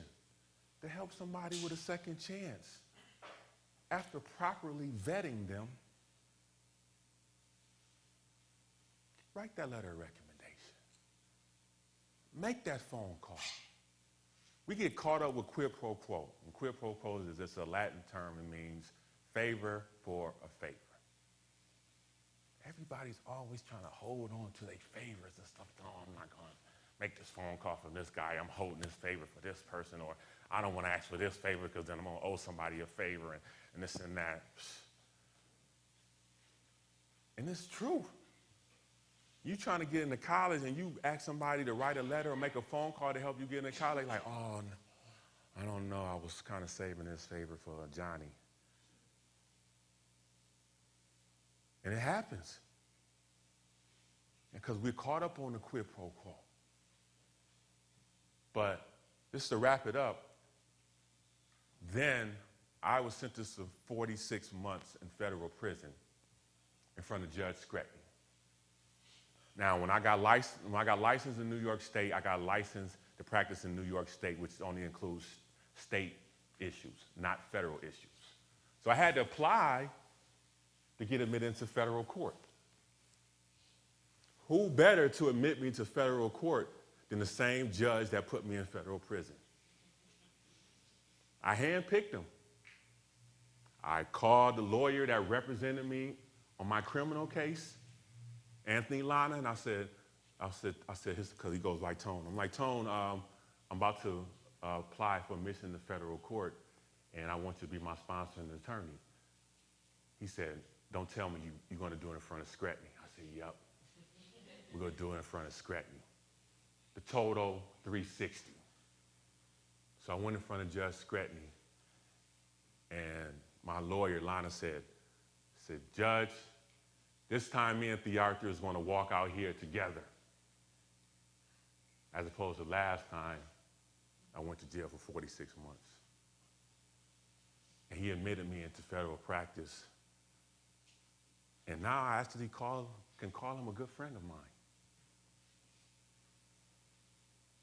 to help somebody with a second chance, after properly vetting them, write that letter of recommendation. Make that phone call. We get caught up with quid pro quo. And quid pro quo is just a Latin term. It means favor for a favor. Everybody's always trying to hold on to their favors and stuff. Oh, I'm not going to make this phone call from this guy. I'm holding this favor for this person, or I don't want to ask for this favor because then I'm going to owe somebody a favor and this and that. And it's true. You trying to get into college and you ask somebody to write a letter or make a phone call to help you get into college, like, oh, no, I don't know, I was kind of saving this favor for Johnny. And it happens. Because we're caught up on the quid pro quo. But just to wrap it up, then I was sentenced to 46 months in federal prison in front of Judge Scretny. Now, when I got licensed in New York State, I got licensed to practice in New York State, which only includes state issues, not federal issues. So I had to apply to get admitted into federal court. Who better to admit me to federal court than the same judge that put me in federal prison? I handpicked him. I called the lawyer that represented me on my criminal case, Anthony Lana, and I said, because he goes like Tone. I'm like, Tone, I'm about to apply for admission to federal court, and I want you to be my sponsor and attorney. He said, don't tell me you're going to do it in front of Scretny. I said, yep, we're going to do it in front of Scretny. The total, 360. So I went in front of Judge Scretny, and my lawyer, Lana, said, Judge, this time me and TheArthur is going to walk out here together, as opposed to last time I went to jail for 46 months. And he admitted me into federal practice. And now I actually can call him a good friend of mine.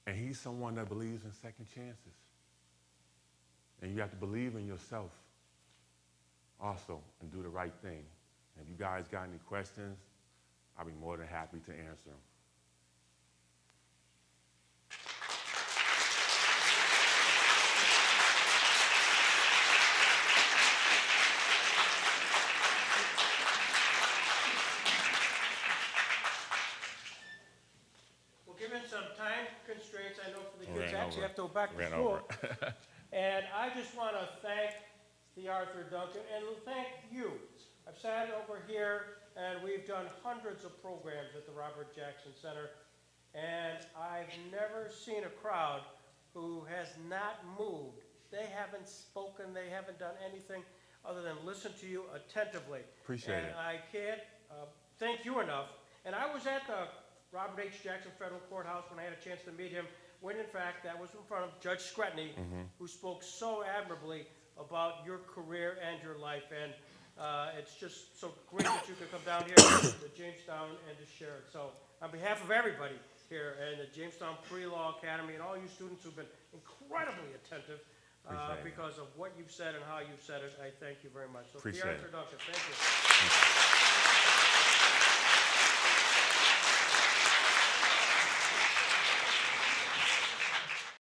And he's someone that believes in second chances. And you have to believe in yourself also and do the right thing. And if you guys got any questions, I'll be more than happy to answer them. Well, given some time constraints, I know for the kids actually have to go back to Ran school. over. And I just want to thank TheArthur Duncan and thank you. I've sat over here and we've done hundreds of programs at the Robert Jackson Center, and I've never seen a crowd who has not moved. They haven't spoken, they haven't done anything other than listen to you attentively. Appreciate it. And I can't thank you enough. And I was at the Robert H. Jackson Federal Courthouse when I had a chance to meet him, when in fact that was in front of Judge Scretny, who spoke so admirably about your career and your life. And it's just so great that you could come down here to Jamestown and to share it. So on behalf of everybody here and the Jamestown Pre-Law Academy and all you students who've been incredibly attentive because of what you've said and how you've said it, I thank you very much. So Appreciate TheArthur it. Duncan, thank you.